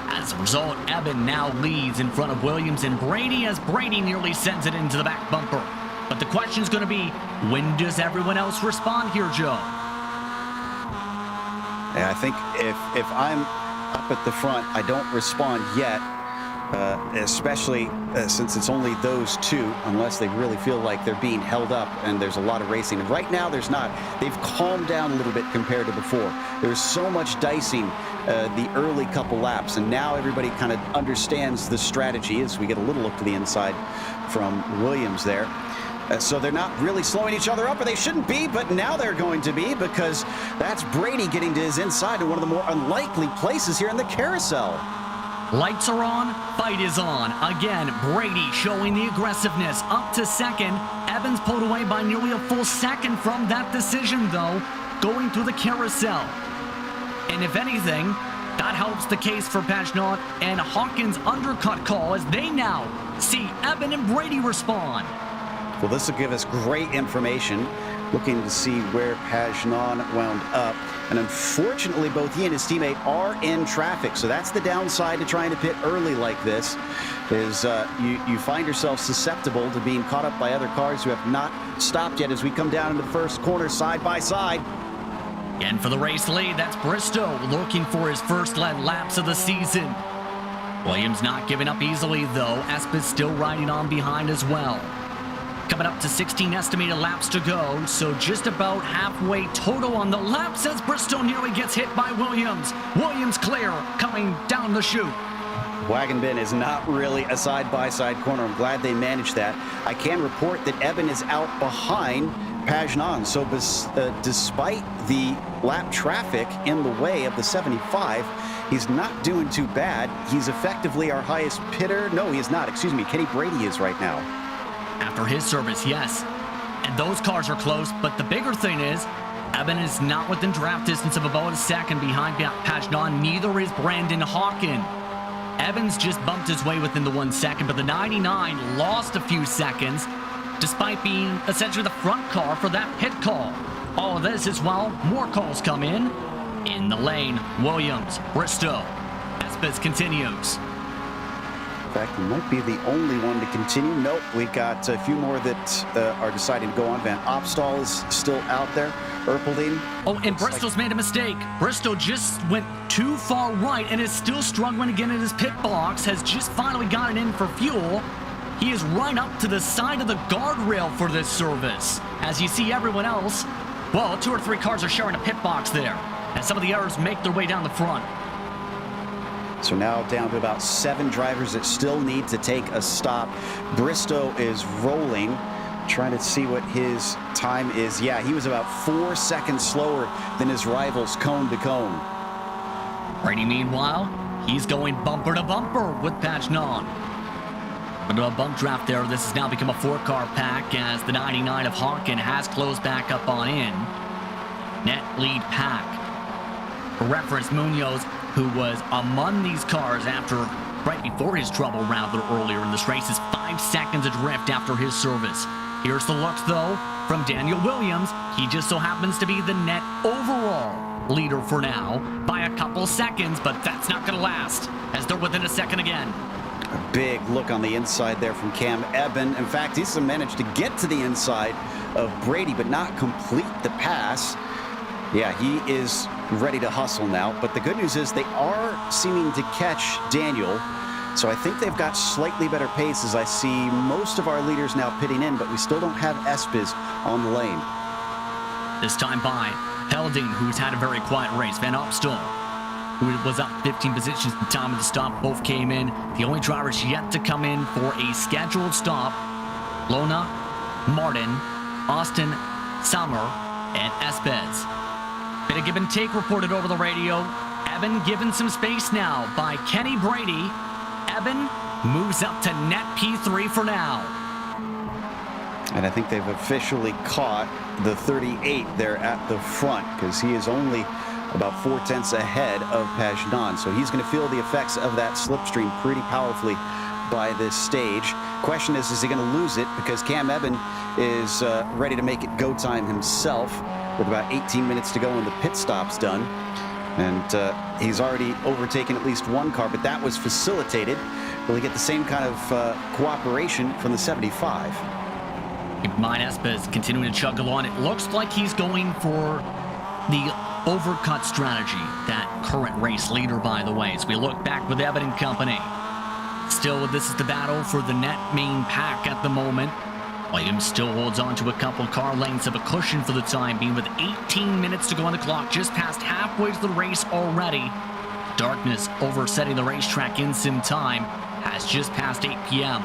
As a result, Evan now leads in front of Williams and Brady as Brady nearly sends it into the back bumper. But the question is going to be, when does everyone else respond here, Joe? And I think if I'm up at the front, I don't respond yet. Especially since it's only those two, unless they really feel like they're being held up and there's a lot of racing. And right now there's not. They've calmed down a little bit compared to before. There's so much dicing the early couple laps, and now everybody kind of understands the strategy as we get a little look to the inside from Williams there. So they're not really slowing each other up, or they shouldn't be, but now they're going to be, because that's Brady getting to his inside in one of the more unlikely places here in the carousel. Lights are on, fight is on. Again, Brady showing the aggressiveness up to second. Evans pulled away by nearly a full second from that decision, though, going through the carousel. And if anything, that helps the case for Pagnon and Hawkins' undercut call as they now see Evan and Brady respond. Well, this will give us great information. Looking to see where Pagnon wound up. And unfortunately, both he and his teammate are in traffic. So that's the downside to trying to pit early like this, is you find yourself susceptible to being caught up by other cars who have not stopped yet as we come down into the first corner side by side. And for the race lead, that's Bristow looking for his first laps of the season. Williams not giving up easily, though. Espis still riding on behind as well. Coming up to 16 estimated laps to go, so just about halfway total on the laps as Bristow nearly gets hit by Williams. Williams clear, coming down the chute. Wagon bin is not really a side-by-side corner. I'm glad they managed that. I can report that Evan is out behind Pagnon, so despite the lap traffic in the way of the 75, he's not doing too bad. He's effectively our highest pitter. No, he is not. Excuse me. Kenny Brady is right now. After his service, yes. And those cars are close, but the bigger thing is, Evan is not within draft distance of about a second behind Pagnon, neither is Brandon Hawken. Evans just bumped his way within the 1 second, but the 99 lost a few seconds, despite being essentially the front car for that pit call. All of this as well, more calls come in. In the lane, Williams, Bristow, Espes continues. In fact, he might be the only one to continue. Nope, we've got a few more that are deciding to go on. Van Opstal is still out there. Erpelding. Oh, and Bristow's made a mistake. Bristow just went too far right and is still struggling again in his pit box. Has just finally gotten in for fuel. He is right up to the side of the guardrail for this service. As you see everyone else, well, 2 or 3 cars are sharing a pit box there. And some of the others make their way down the front. So now down to about 7 drivers that still need to take a stop. Bristow is rolling, trying to see what his time is. Yeah, he was about 4 seconds slower than his rivals cone to cone. Brady, meanwhile, he's going bumper to bumper with Pagnon. But a bump draft there. This has now become a 4-car pack as the 99 of Hawken has closed back up on in. Net lead pack. For reference, Munoz, who was among these cars right before his trouble rather earlier in this race, is 5 seconds adrift after his service. Here's the looks, though, from Daniel Williams. He just so happens to be the net overall leader for now by a couple seconds, but that's not going to last as they're within a second again. A big look on the inside there from Cam Eben. In fact, he's managed to get to the inside of Brady, but not complete the pass. Yeah, he is ready to hustle now. But the good news is they are seeming to catch Daniel. So I think they've got slightly better pace as I see most of our leaders now pitting in, but we still don't have Espes on the lane. This time by Helding, who's had a very quiet race. Van Opstal, who was up 15 positions at the time of the stop, both came in. The only drivers yet to come in for a scheduled stop, Lona, Martin, Austin, Summer, and Espes. Bit of give and take reported over the radio. Eben given some space now by Kenny Brady. Eben moves up to net P3 for now. And I think they've officially caught the 38 there at the front because he is only about 4/10 ahead of Pagnon. So he's going to feel the effects of that slipstream pretty powerfully by this stage. Question is he going to lose it? Because Cam Eben is ready to make it go time himself with about 18 minutes to go when the pit stop's done. And he's already overtaken at least 1 car, but that was facilitated. Will he get the same kind of cooperation from the 75? Keep in mind, Espes continuing to chug along. It looks like he's going for the overcut strategy, that current race leader, by the way. As we look back with Eben and company. Still, this is the battle for the net main pack at the moment. Williams still holds on to a couple car lengths of a cushion for the time being with 18 minutes to go on the clock, just past halfway to the race already. Darkness oversetting the racetrack in sim time has just passed 8 p.m.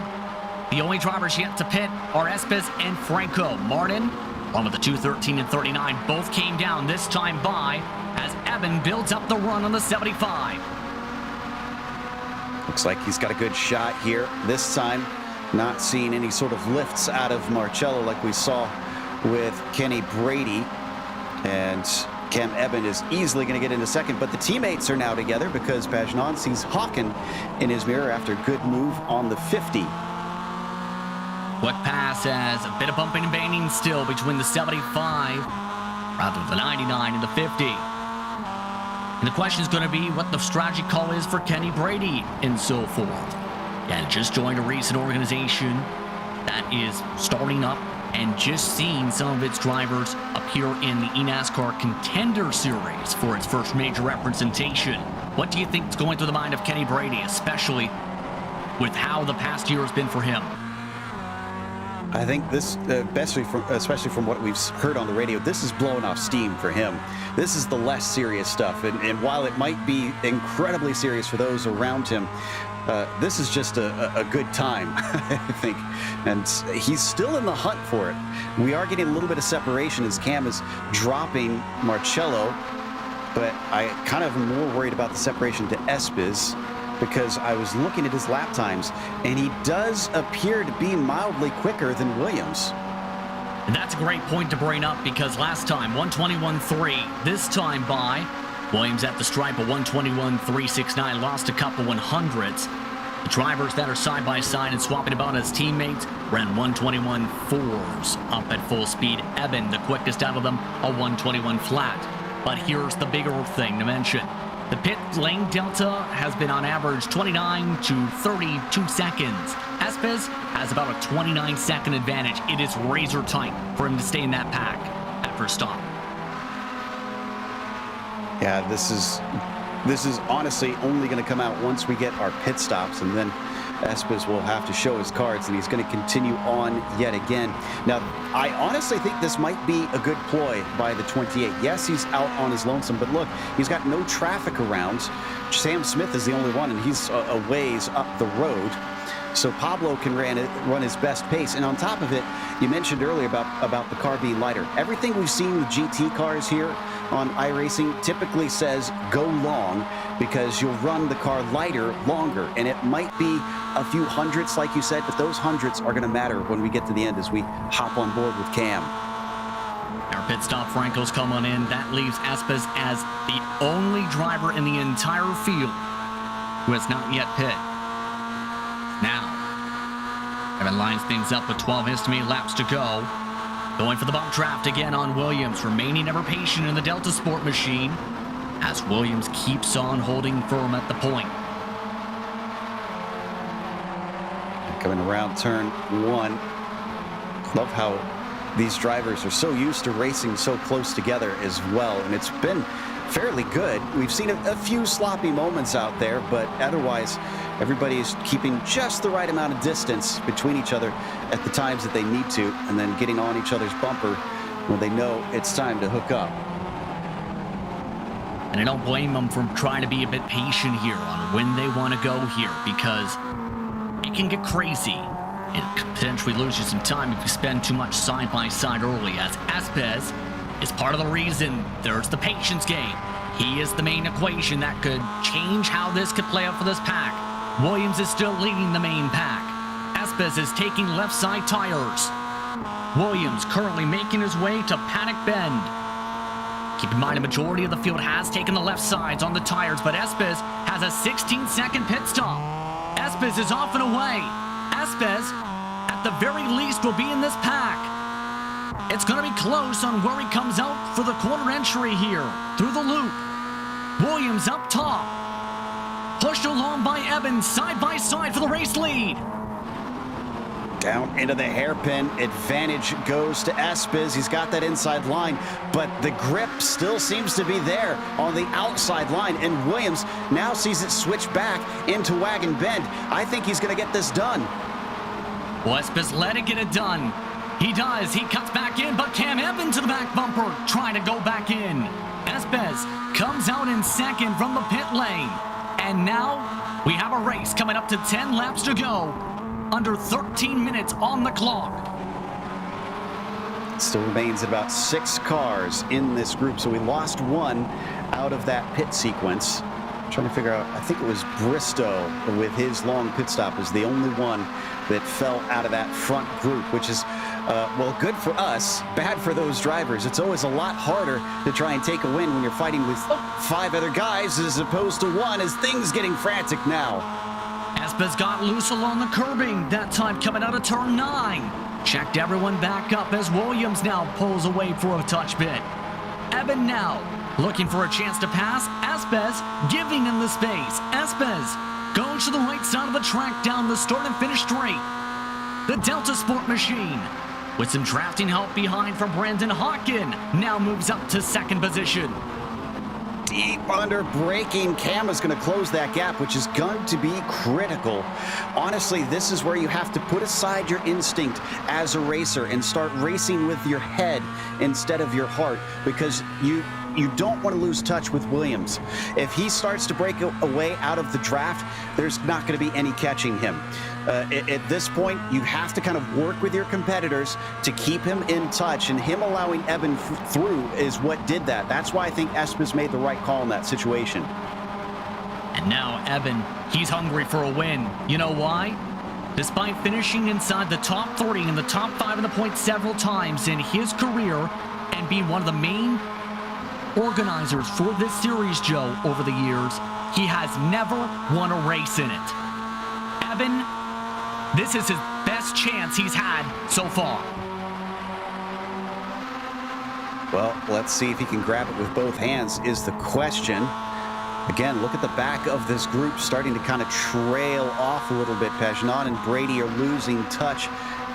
The only drivers yet to pit are Espes and Franco. Martin, along with the 213 and 39, both came down this time by as Eben builds up the run on the 75. Looks like he's got a good shot here. This time, not seeing any sort of lifts out of Marcello like we saw with Kenny Brady. And Cam Eben is easily going to get into second, but the teammates are now together because Pagnon sees Hawken in his mirror after a good move on the 50. What pass as a bit of bumping and banging still between the 75, rather the 99 and the 50. And the question is going to be what the strategy call is for Kenny Brady and so forth. And just joined a recent organization that is starting up and just seeing some of its drivers appear in the eNASCAR Contender Series for its first major representation. What do you think is going through the mind of Kenny Brady, especially with how the past year has been for him? I think this, especially from what we've heard on the radio, this is blowing off steam for him. This is the less serious stuff. And while it might be incredibly serious for those around him, this is just a good time, I think. And he's still in the hunt for it. We are getting a little bit of separation as Cam is dropping Marcello, but I kind of am more worried about the separation to Espes because I was looking at his lap times, and he does appear to be mildly quicker than Williams. And that's a great point to bring up because last time, 121.3, this time by Williams at the stripe, a 121.369, lost a couple 100s. The drivers that are side by side and swapping about as teammates ran 121.4s up at full speed. Evan, the quickest out of them, a 121 flat. But here's the bigger thing to mention. The pit lane delta has been on average 29 to 32 seconds. Espes has about a 29-second advantage. It is razor tight for him to stay in that pack at first stop. Yeah, this is honestly only going to come out once we get our pit stops, and then Espes will have to show his cards, and he's going to continue on yet again. Now, I honestly think this might be a good ploy by the 28. Yes, he's out on his lonesome, but look, he's got no traffic around. Sam Smith is the only one, and he's a ways up the road. So Pablo can run his best pace. And on top of it, you mentioned earlier about the car being lighter. Everything we've seen with GT cars here on iRacing typically says go long because you'll run the car lighter longer. And it might be a few hundredths, like you said, but those hundredths are going to matter when we get to the end as we hop on board with Cam. Our pit stop Franco's come on in. That leaves Espes as the only driver in the entire field who has not yet pit. Now, Evan lines things up with 12 estimated laps to go. Going for the bump draft again on Williams, remaining ever patient in the Delta Sport machine as Williams keeps on holding firm at the point. Coming around turn one. Love how these drivers are so used to racing so close together as well, and it's been fairly good. We've seen a few sloppy moments out there, but otherwise everybody's keeping just the right amount of distance between each other at the times that they need to, and then getting on each other's bumper when they know it's time to hook up. And I don't blame them for trying to be a bit patient here on when they want to go here, because it can get crazy. It could potentially lose you some time if you spend too much side by side early, as Espes is part of the reason there's the patience game. He is the main equation that could change how this could play out for this pack. Williams is still leading the main pack. Espes is taking left side tires. Williams currently making his way to Paddock Bend. Keep in mind, a majority of the field has taken the left sides on the tires, but Espes has a 16-second pit stop. Espes is off and away. Espes, at the very least, will be in this pack. It's going to be close on where he comes out for the corner entry here, through the loop. Williams up top. Pushed along by Evans, side by side for the race lead. Down into the hairpin, advantage goes to Espes. He's got that inside line, but the grip still seems to be there on the outside line, and Williams now sees it switch back into Wagon Bend. I think he's going to get this done. Well, Espes let it get it done. He does. He cuts back in, but Cam Evans to the back bumper, trying to go back in. Espes comes out in second from the pit lane. And now we have a race coming up to 10 laps to go. Under 13 minutes on the clock. Still remains about 6 cars in this group, so we lost one out of that pit sequence. I'm trying to figure out, I think it was Bristow with his long pit stop is the only one that fell out of that front group, which is, well, good for us, bad for those drivers. It's always a lot harder to try and take a win when you're fighting with 5 other guys as opposed to one, as things getting frantic now. Espes got loose along the curbing, that time coming out of turn 9. Checked everyone back up as Williams now pulls away for a touch bit. Evan now looking for a chance to pass. Espes giving him the space. Espes goes to the right side of the track down the start and finish straight. The Delta Sport machine, with some drafting help behind from Brandon Hawkin, now moves up to second position. Deep under braking, Cam is going to close that gap, which is going to be critical. Honestly, this is where you have to put aside your instinct as a racer and start racing with your head instead of your heart, because you don't want to lose touch with Williams. If he starts to break away out of the draft, there's not going to be any catching him. At this point, you have to kind of work with your competitors to keep him in touch, and him allowing Evan through is what did that. That's why I think Espes made the right call in that situation. And now Evan, he's hungry for a win. You know why? Despite finishing inside the top 30 and the top 5 in the points several times in his career and being one of the main organizers for this series, Joe, over the years, he has never won a race in it. Evan, this is his best chance he's had so far. Well, let's see if he can grab it with both hands is the question. Again, look at the back of this group starting to kind of trail off a little bit. Pagnon and Brady are losing touch.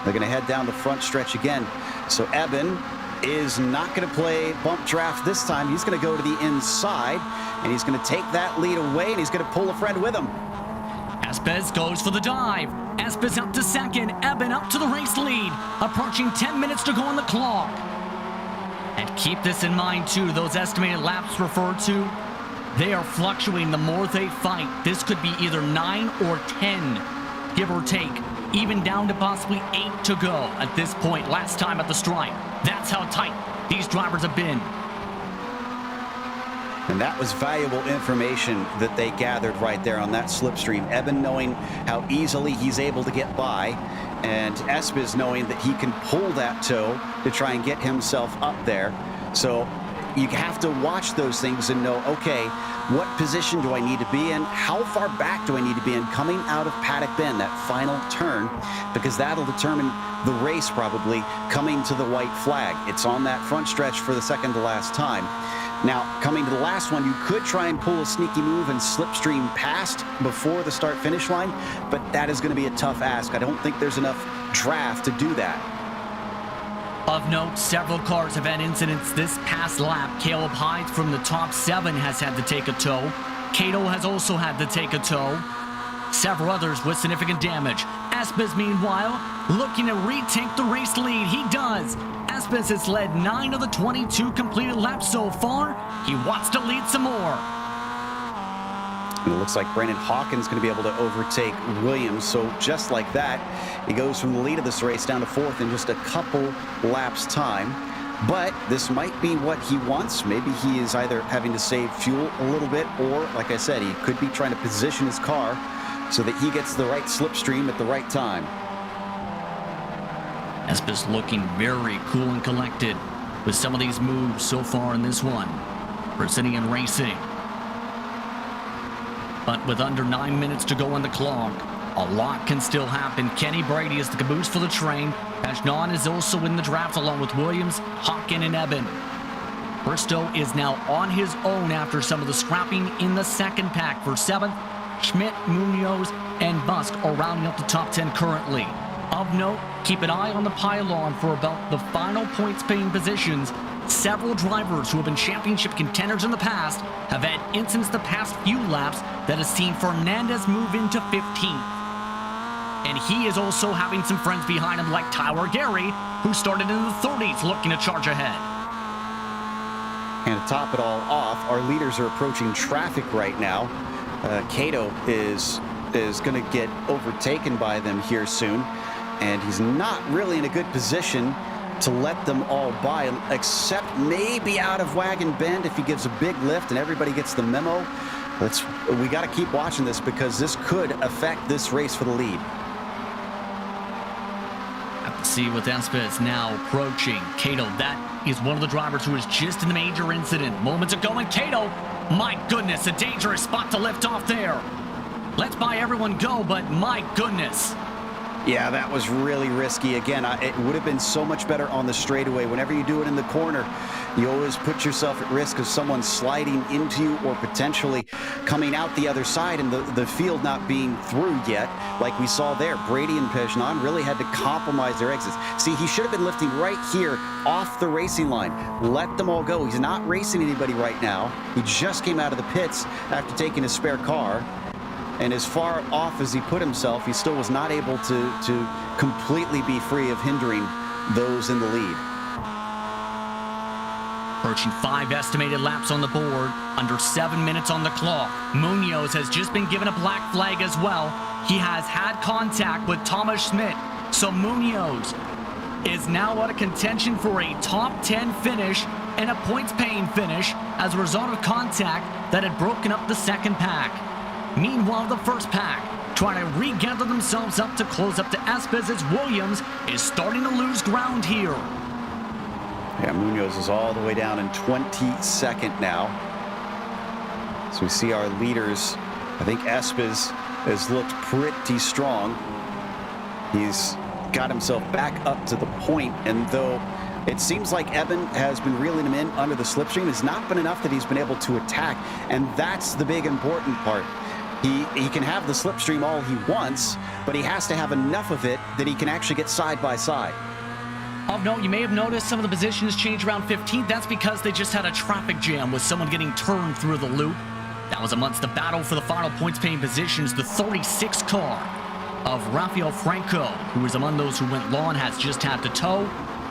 They're going to head down the front stretch again. So Eben is not going to play bump draft this time. He's going to go to the inside, and he's going to take that lead away, and he's going to pull a friend with him. Espes goes for the dive. Espes up to second. Eben up to the race lead. Approaching 10 minutes to go on the clock. And keep this in mind, too. Those estimated laps referred to, they are fluctuating the more they fight. This could be either 9 or 10, give or take. Even down to possibly 8 to go at this point last time at the stripe. That's how tight these drivers have been. And that was valuable information that they gathered right there on that slipstream. Eben knowing how easily he's able to get by, and Espes knowing that he can pull that toe to try and get himself up there. So you have to watch those things and know, okay, what position do I need to be in? How far back do I need to be in coming out of Paddock Bend, that final turn? Because that'll determine the race probably coming to the white flag. It's on that front stretch for the second to last time. Now, coming to the last one, you could try and pull a sneaky move and slipstream past before the start-finish line, but that is going to be a tough ask. I don't think there's enough draft to do that. Of note, several cars have had incidents this past lap. Caleb Hyde from the top 7 has had to take a tow. Cato has also had to take a tow. Several others with significant damage. Espes, meanwhile, looking to retake the race lead. He does. Espes has led 9 of the 22 completed laps so far. He wants to lead some more. And it looks like Brandon Hawkins going to be able to overtake Williams. So just like that, he goes from the lead of this race down to 4th in just a couple laps time. But this might be what he wants. Maybe he is either having to save fuel a little bit, or like I said, he could be trying to position his car so that he gets the right slipstream at the right time. Espes looking very cool and collected with some of these moves so far in this one. Brazilian Racing. But with under 9 minutes to go on the clock, a lot can still happen. Kenny Brady is the caboose for the train. Pagnon is also in the draft along with Williams, Hawkin, and Eben. Bristow is now on his own after some of the scrapping in the second pack for 7th. Schmidt, Munoz, and Busk are rounding up the top 10 currently. Of note, keep an eye on the pylon for about the final points-paying positions. Several drivers who have been championship contenders in the past have had incidents the past few laps that has seen Fernandez move into 15th. And he is also having some friends behind him like Tyler Gary, who started in the 30s looking to charge ahead. And to top it all off, our leaders are approaching traffic right now. Cato is going to get overtaken by them here soon, and he's not really in a good position to let them all by, except maybe out of Wagon Bend if he gives a big lift and everybody gets the memo. We got to keep watching this because this could affect this race for the lead. Have to see with Espes now approaching Cato. That is one of the drivers who was just in the major incident moments ago. And Cato, my goodness, a dangerous spot to lift off there. Let's buy everyone go, but my goodness. Yeah, that was really risky. Again, it would have been so much better on the straightaway. Whenever you do it in the corner, you always put yourself at risk of someone sliding into you or potentially coming out the other side and the field not being through yet. Like we saw there, Brady and Pagnon really had to compromise their exits. See, he should have been lifting right here off the racing line. Let them all go. He's not racing anybody right now. He just came out of the pits after taking a spare car. And as far off as he put himself, he still was not able to completely be free of hindering those in the lead. Approaching 5 estimated laps on the board, under 7 minutes on the clock. Munoz has just been given a black flag as well. He has had contact with Thomas Schmidt. So Munoz is now out of contention for a top 10 finish and a points-paying finish as a result of contact that had broken up the second pack. Meanwhile, the first pack, trying to regather themselves up to close up to Espes as Williams is starting to lose ground here. Yeah, Munoz is all the way down in 22nd now. So we see our leaders. I think Espes has looked pretty strong. He's got himself back up to the point, and though it seems like Eben has been reeling him in under the slipstream, it's not been enough that he's been able to attack, and that's the big important part. He can have the slipstream all he wants, but he has to have enough of it that he can actually get side by side. Of note, you may have noticed some of the positions change around 15th. That's because they just had a traffic jam with someone getting turned through the loop. That was amongst the battle for the final points-paying positions. The 36 car of Rafael Franco, who is among those who went long, has just had to tow.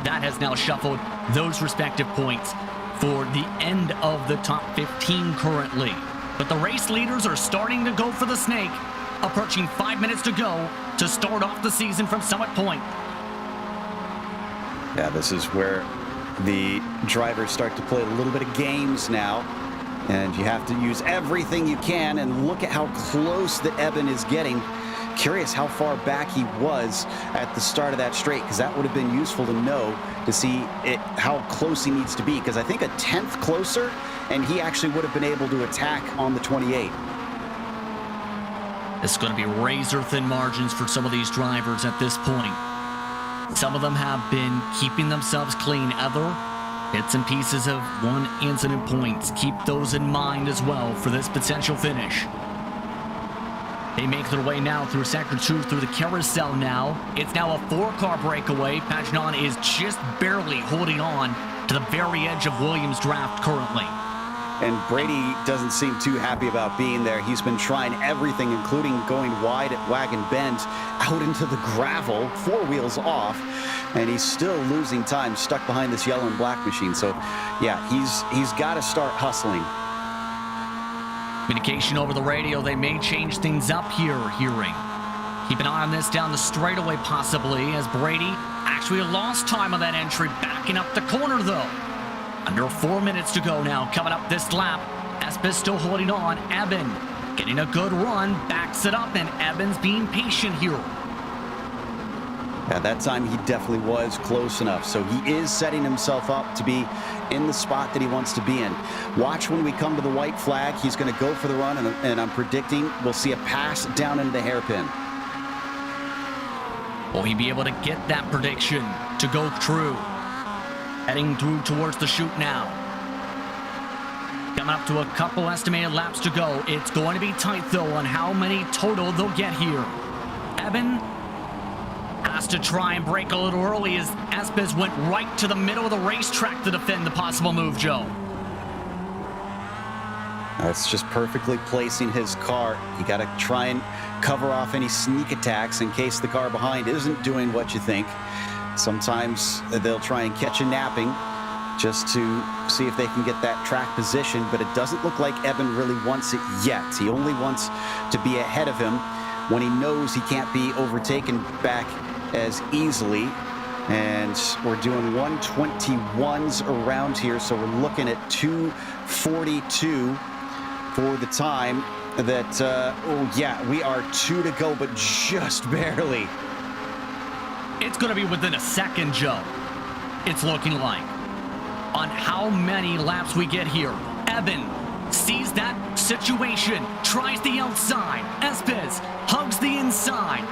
That has now shuffled those respective points for the end of the top 15 currently. But the race leaders are starting to go for the snake, approaching 5 minutes to go to start off the season from Summit Point. Yeah, this is where the drivers start to play a little bit of games now, and you have to use everything you can, and look at how close that Eben is getting. Curious how far back he was at the start of that straight, because that would have been useful to know to see how close he needs to be, because I think a 10th closer and he actually would have been able to attack on the 28. It's going to be razor-thin margins for some of these drivers at this point. Some of them have been keeping themselves clean. Other bits and pieces of one incident points. Keep those in mind as well for this potential finish. They make their way now through Sector 2, through the carousel now. It's now a 4-car breakaway. Pagenaud is just barely holding on to the very edge of Williams' draft currently. And Brady doesn't seem too happy about being there. He's been trying everything, including going wide at Wagon Bend, out into the gravel, 4 wheels off, and he's still losing time, stuck behind this yellow and black machine. So, yeah, he's got to start hustling. Communication over the radio, they may change things up here, hearing. Keep an eye on this down the straightaway possibly, as Brady actually lost time on that entry, backing up the corner though. Under 4 minutes to go now, coming up this lap. Espes still holding on. Eben getting a good run, backs it up, and Eben's being patient here. At that time, he definitely was close enough, so he is setting himself up to be in the spot that he wants to be in. Watch when we come to the white flag. He's going to go for the run, and I'm predicting we'll see a pass down into the hairpin. Will he be able to get that prediction to go true? Heading through towards the chute now. Coming up to a couple estimated laps to go. It's going to be tight, though, on how many total they'll get here. Eben has to try and break a little early as Espes went right to the middle of the racetrack to defend the possible move, Joe. That's just perfectly placing his car. You got to try and cover off any sneak attacks in case the car behind isn't doing what you think. Sometimes they'll try and catch a napping just to see if they can get that track position, but it doesn't look like Eben really wants it yet. He only wants to be ahead of him when he knows he can't be overtaken back as easily. And we're doing 121s around here, so we're looking at 2:42 for the time that, oh yeah, we are 2 to go, but just barely. It's going to be within a second, Joe. It's looking like. On how many laps we get here. Eben sees that situation, tries the outside. Espes hugs the inside.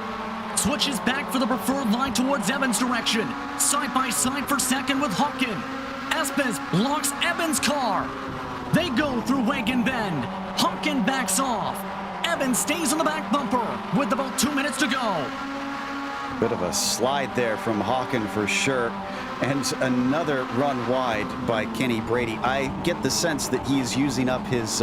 Switches back for the preferred line towards Eben's direction. Side by side for second with Hawken. Espes locks Eben's car. They go through Wagon Bend. Hawken backs off. Eben stays on the back bumper with about 2 minutes to go. Bit of a slide there from Hawken for sure. And another run wide by Kenny Brady. I get the sense that he's using up his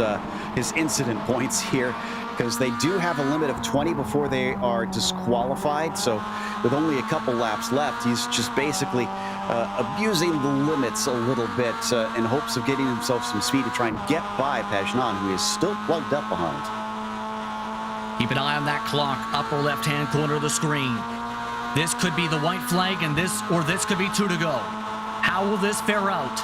incident points here, because they do have a limit of 20 before they are disqualified. So with only a couple laps left, he's just basically abusing the limits a little bit in hopes of getting himself some speed to try and get by Pagenaud, who is still plugged up behind. Keep an eye on that clock, upper left-hand corner of the screen. This could be the white flag, and this could be 2 to go. How will this fare out?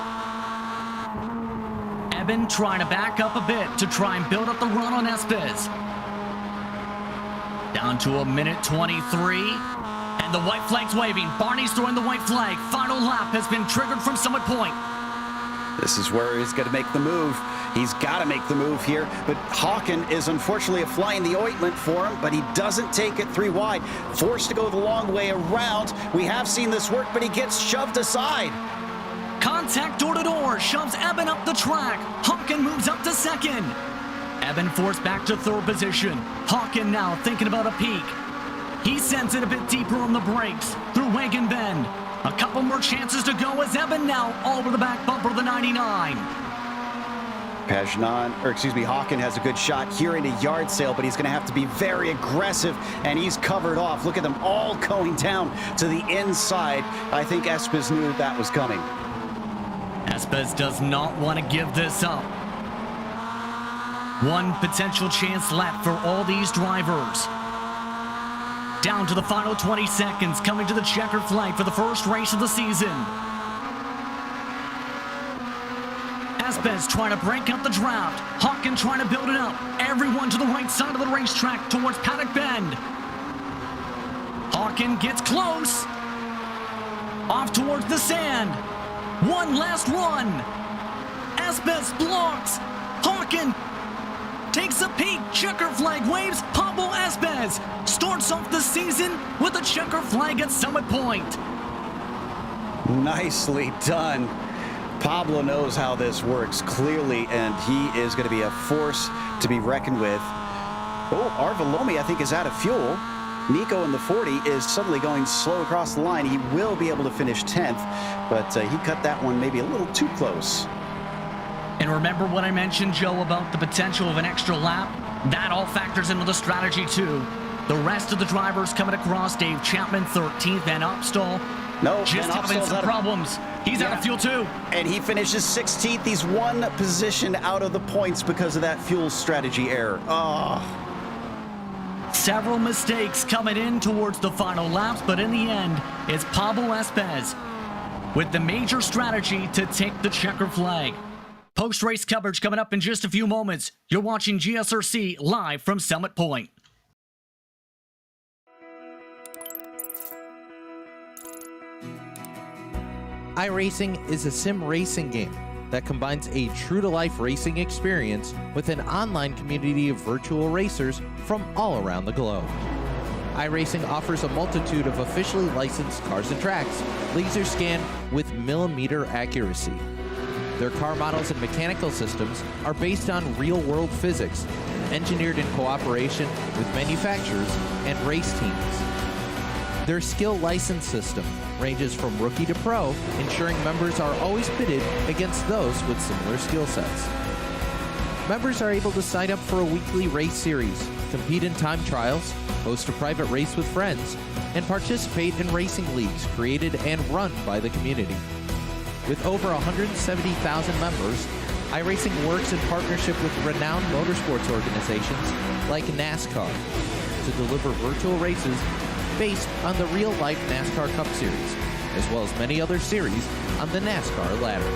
Eben trying to back up a bit to try and build up the run on Espes. Down to 1:23, and the white flag's waving. Barney's throwing the white flag. Final lap has been triggered from Summit Point. This is where he's going to make the move. He's got to make the move here, but Hawken is unfortunately a fly in the ointment for him, but he doesn't take it 3 wide. Forced to go the long way around. We have seen this work, but he gets shoved aside. Contact door-to-door shoves Eben up the track. Hawken moves up to second. Eben forced back to third position. Hawken now thinking about a peak. He sends it a bit deeper on the brakes through Wagon Bend. A couple more chances to go as Eben now over the back bumper of the 99. Hawken has a good shot here in a yard sale, but he's going to have to be very aggressive, and he's covered off. Look at them all going down to the inside. I think Espes knew that was coming. Espes does not want to give this up. One potential chance left for all these drivers. Down to the final 20 seconds, coming to the checkered flag for the first race of the season. Espes trying to break up the draft. Hawken trying to build it up. Everyone to the right side of the racetrack towards Paddock Bend. Hawken gets close. Off towards the sand. One last run. Espes blocks. Hawken takes a peek. Checker flag waves. Pablo Espes starts off the season with a checker flag at Summit Point. Nicely done. Pablo knows how this works clearly, and he is going to be a force to be reckoned with. Oh, Arvelomi, I think, is out of fuel. Nico in the 40 is suddenly going slow across the line. He will be able to finish 10th, but he cut that one maybe a little too close. And remember what I mentioned, Joe, about the potential of an extra lap? That all factors into the strategy, too. The rest of the drivers coming across. Dave Chapman, 13th, and Upstall. No, just having some problems. He's out of fuel, too. And he finishes 16th. He's one position out of the points because of that fuel strategy error. Several mistakes coming in towards the final laps, but in the end, it's Pablo Espes with the major strategy to take the checker flag. Post-race coverage coming up in just a few moments. You're watching GSRC live from Summit Point. iRacing is a sim racing game that combines a true-to-life racing experience with an online community of virtual racers from all around the globe. iRacing offers a multitude of officially licensed cars and tracks, laser scanned with millimeter accuracy. Their car models and mechanical systems are based on real-world physics, engineered in cooperation with manufacturers and race teams. Their skill license system ranges from rookie to pro, ensuring members are always pitted against those with similar skill sets. Members are able to sign up for a weekly race series, compete in time trials, host a private race with friends, and participate in racing leagues created and run by the community. With over 170,000 members, iRacing works in partnership with renowned motorsports organizations like NASCAR to deliver virtual races based on the real-life NASCAR Cup Series, as well as many other series on the NASCAR ladder.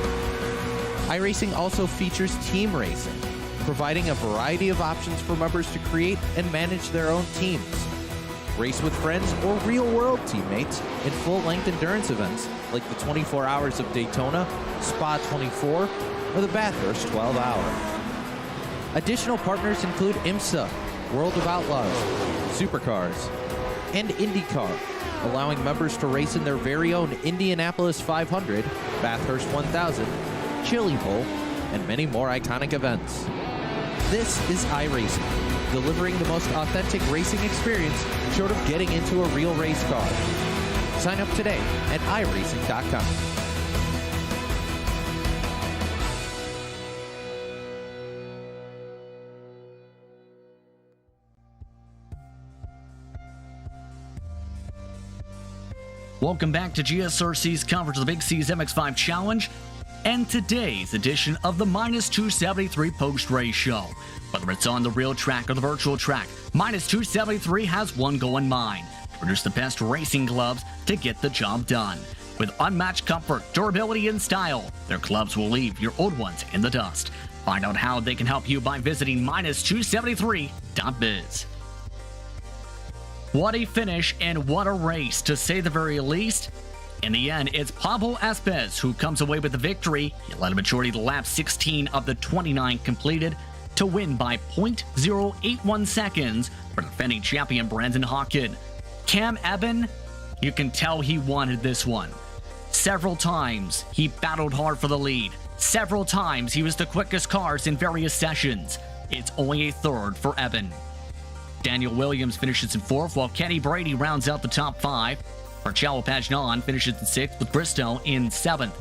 iRacing also features team racing, providing a variety of options for members to create and manage their own teams. Race with friends or real-world teammates in full-length endurance events like the 24 Hours of Daytona, Spa 24, or the Bathurst 12-Hour. Additional partners include IMSA, World of Outlaws, Supercars, and IndyCar, allowing members to race in their very own Indianapolis 500, Bathurst 1000, Chili Bowl, and many more iconic events. This is iRacing, delivering the most authentic racing experience short of getting into a real race car. Sign up today at iRacing.com. Welcome back to GSRC's coverage of the Big C's MX-5 Challenge and today's edition of the Minus 273 post-race show. Whether it's on the real track or the virtual track, Minus 273 has one goal in mind: to produce the best racing gloves to get the job done. With unmatched comfort, durability, and style, their gloves will leave your old ones in the dust. Find out how they can help you by visiting minus273.biz. What a finish and what a race, to say the very least. In the end, it's Pablo Espez who comes away with the victory. He led a majority of the laps, 16 of the 29 completed, to win by 0.081 seconds for defending champion Brandon Hawken. Cam Evan, you can tell he wanted this one. Several times he battled hard for the lead. Several times he was the quickest cars in various sessions. It's only a third for Evan. Daniel Williams finishes in 4th, while Kenny Brady rounds out the top 5. Marcello Pagnon finishes in 6th, with Bristow in 7th.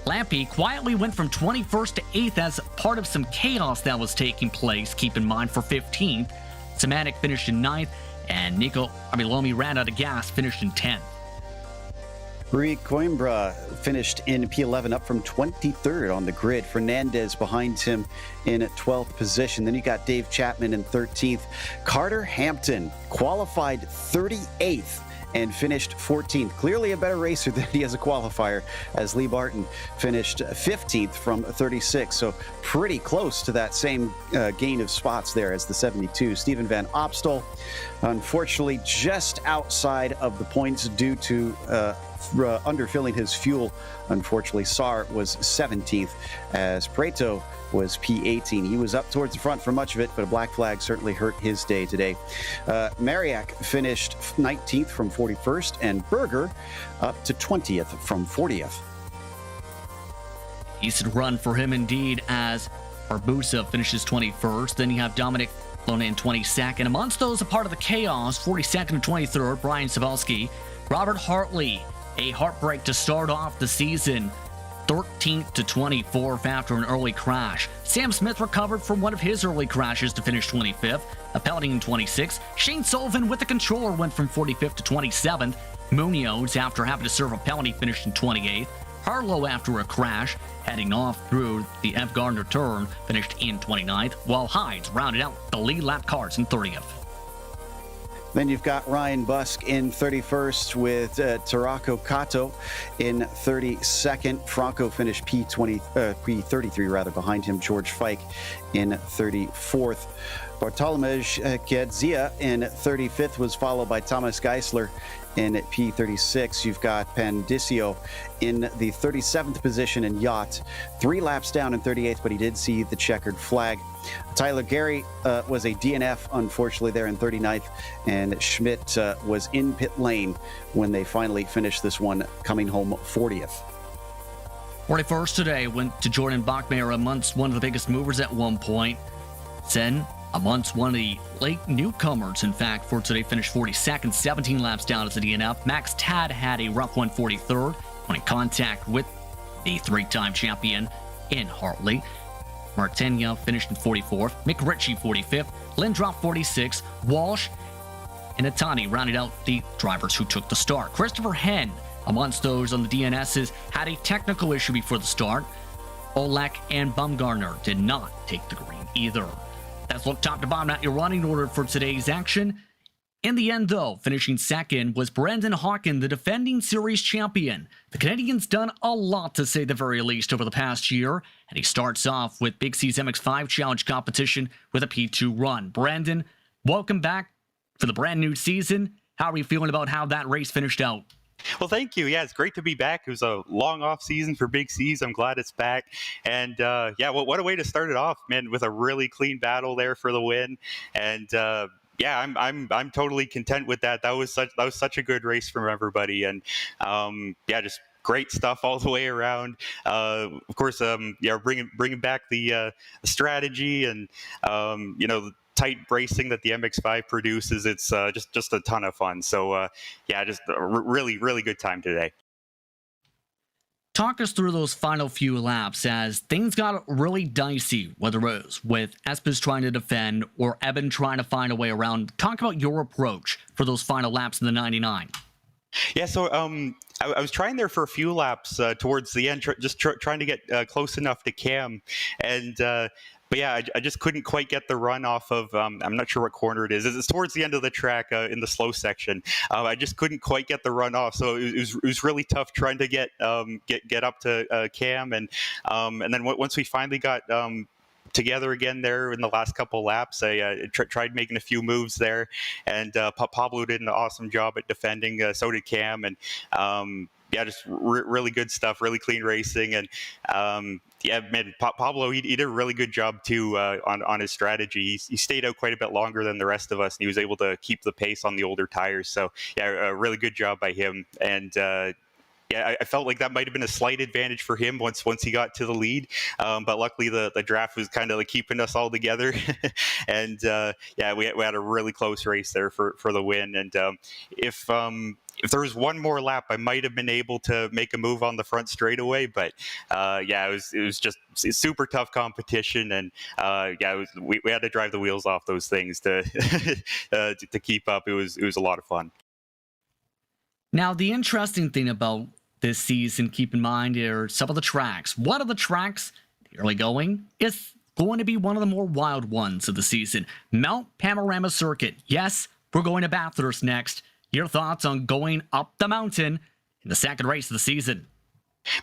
Lampy quietly went from 21st to 8th as part of some chaos that was taking place, keep in mind, for 15th. Semanek finished in 9th, and Nico Abilomi ran out of gas, finished in 10th. Rui Coimbra finished in P11, up from 23rd on the grid. Fernandez behind him in 12th position. Then you got Dave Chapman in 13th. Carter Hampton qualified 38th and finished 14th. Clearly a better racer than he as a qualifier, as Lee Barton finished 15th from 36. So pretty close to that same gain of spots there as the 72. Stephen Van Opstal, unfortunately, just outside of the points due to underfilling his fuel. Unfortunately, Saar was 17th, as Preto was P18. He was up towards the front for much of it, but a black flag certainly hurt his day today. Mariak finished 19th from 41st, and Berger up to 20th from 40th. Decent run for him indeed, as Barbusa finishes 21st. Then you have Dominic Lona in 22nd. Amongst those a part of the chaos, 42nd and 23rd, Brian Savalski. Robert Hartley, a heartbreak to start off the season, 13th to 24th after an early crash. Sam Smith recovered from one of his early crashes to finish 25th. Appelting in 26th. Shane Sullivan with the controller went from 45th to 27th. Munoz, after having to serve a penalty, finished in 28th. Harlow, after a crash, heading off through the F. Gardner turn, finished in 29th, while Hides rounded out the lead lap cars in 30th. Then you've got Ryan Busk in 31st with Tarako Kato in 32nd. Franco finished P33 rather behind him. George Fike in 34th. Bartolomej Kedzia in 35th was followed by Thomas Geisler in P36. You've got Pandicio in the 37th position in Yacht, 3 laps down in 38th, but he did see the checkered flag. Tyler Gary was a DNF, unfortunately, there in 39th, and Schmidt was in pit lane when they finally finished this one, coming home 40th. 41st today went to Jordan Bachmeier, amongst one of the biggest movers at one point. Then, amongst one of the late newcomers, in fact, for today, finished 42nd, 17 laps down as a DNF. Max Tad had a rough one, 43rd, when in contact with the 3-time champion in Hartley. Martinia finished in 44th, Mick Ritchie 45th, Lindroth 46th, Walsh and Atani rounded out the drivers who took the start. Christopher Henn, amongst those on the DNSs, had a technical issue before the start. Olek and Bumgarner did not take the green either. Let's look top to bottom at your running order for today's action. In the end, though, finishing second was Brandon Hawken, the defending series champion. The Canadian's done a lot, to say the very least, over the past year, and he starts off with Big C's MX-5 Challenge competition with a P2 run. Brandon, welcome back for the brand new season. How are you feeling about how that race finished out? Well, thank you. Yeah, it's great to be back. It was a long off season for Big C's. I'm glad it's back. And yeah, what a way to start it off, man, with a really clean battle there for the win. And yeah, I'm totally content with that. That was such a good race from everybody. And yeah, just great stuff all the way around. Of course, yeah, bringing back the strategy and you know, tight bracing that the MX-5 produces. It's just a ton of fun. So yeah, just a really good time today. Talk us through those final few laps as things got really dicey, whether it was with Espes trying to defend or Evan trying to find a way around. Talk about your approach for those final laps in the 99. Yeah, so I was trying there for a few laps towards the end, trying to get close enough to Cam, and but yeah, I just couldn't quite get the run off of, I'm not sure what corner it is. It's towards the end of the track in the slow section. I just couldn't quite get the run off. So it was really tough trying to get up to Cam. And then once we finally got together again there in the last couple laps, I tried making a few moves there. And Pablo did an awesome job at defending. So did Cam. And yeah, just really good stuff, really clean racing. And yeah, man, Pablo, he did a really good job too on his strategy. He stayed out quite a bit longer than the rest of us, and he was able to keep the pace on the older tires. So yeah, a really good job by him. And yeah, I felt like that might have been a slight advantage for him once he got to the lead. But luckily, the draft was kind of like keeping us all together. And yeah, we had a really close race there for the win. And if there was one more lap, I might have been able to make a move on the front straightaway. But yeah, it was just super tough competition, and yeah, we had to drive the wheels off those things to to keep up. It was a lot of fun. Now, the interesting thing about this season, keep in mind, are some of the tracks. One of the tracks, the early going, is going to be one of the more wild ones of the season. Mount Panorama Circuit. Yes, we're going to Bathurst next. Your thoughts on going up the mountain in the second race of the season?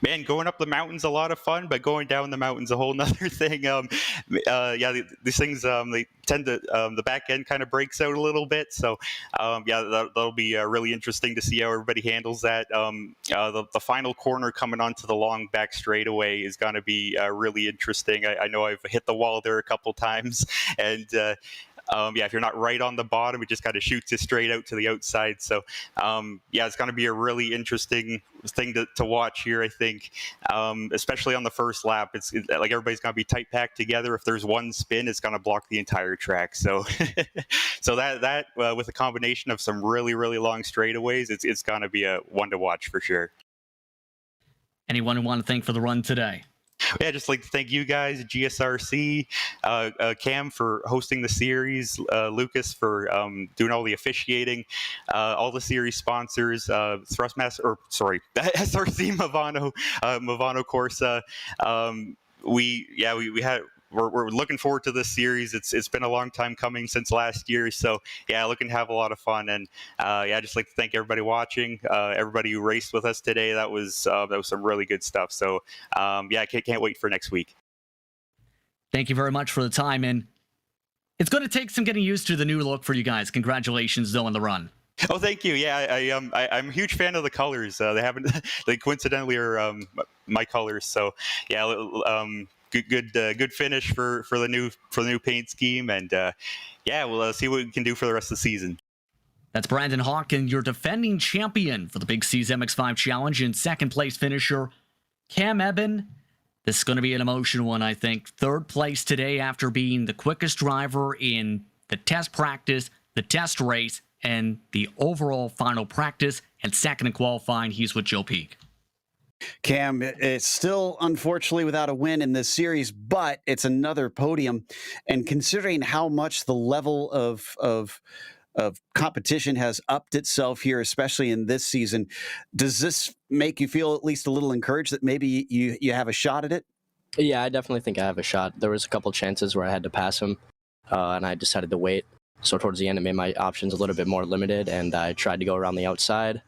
Man, going up the mountain's a lot of fun, but going down the mountain's a whole nother thing. Yeah, these things, they tend to, the back end kind of breaks out a little bit. So, yeah, that'll be really interesting to see how everybody handles that. The final corner coming onto the long back straightaway is going to be really interesting. I know I've hit the wall there a couple times, and yeah, if you're not right on the bottom, it just kind of shoots you straight out to the outside. So, yeah, it's going to be a really interesting thing to watch here, I think, especially on the first lap. It's like everybody's going to be tight packed together. If there's one spin, it's going to block the entire track. So, so that with a combination of some really long straightaways, it's going to be a one to watch for sure. Anyone who want to thank for the run today? Yeah, just like to thank you guys, GSRC, Cam for hosting the series, Lucas for doing all the officiating, all the series sponsors, Thrustmaster, or sorry, SRC Movano Corsa. We're looking forward to this series. It's been a long time coming since last year, so yeah, looking to have a lot of fun. And yeah, just like to thank everybody watching, everybody who raced with us today. That was some really good stuff. So yeah, I can't wait for next week. Thank you very much for the time, and it's going to take some getting used to the new look for you guys. Congratulations, though, on the run. Oh, thank you. Yeah, I'm a huge fan of the colors. They coincidentally are my colors. So yeah. Good finish for the new paint scheme, and yeah, we'll see what we can do for the rest of the season. That's Brandon Hawken, your defending champion for the Big C's MX-5 Challenge, and second place finisher Cam Eben. This is going to be an emotional one, I think. Third place today after being the quickest driver in the test practice, the test race, and the overall final practice, and second in qualifying. He's with Joe Peak. Cam, it's still unfortunately without a win in this series, but it's another podium. And considering how much the level of competition has upped itself here, especially in this season, does this make you feel at least a little encouraged that maybe you have a shot at it? Yeah, I definitely think I have a shot. There was a couple chances where I had to pass him, and I decided to wait. So towards the end, it made my options a little bit more limited, and I tried to go around the outside.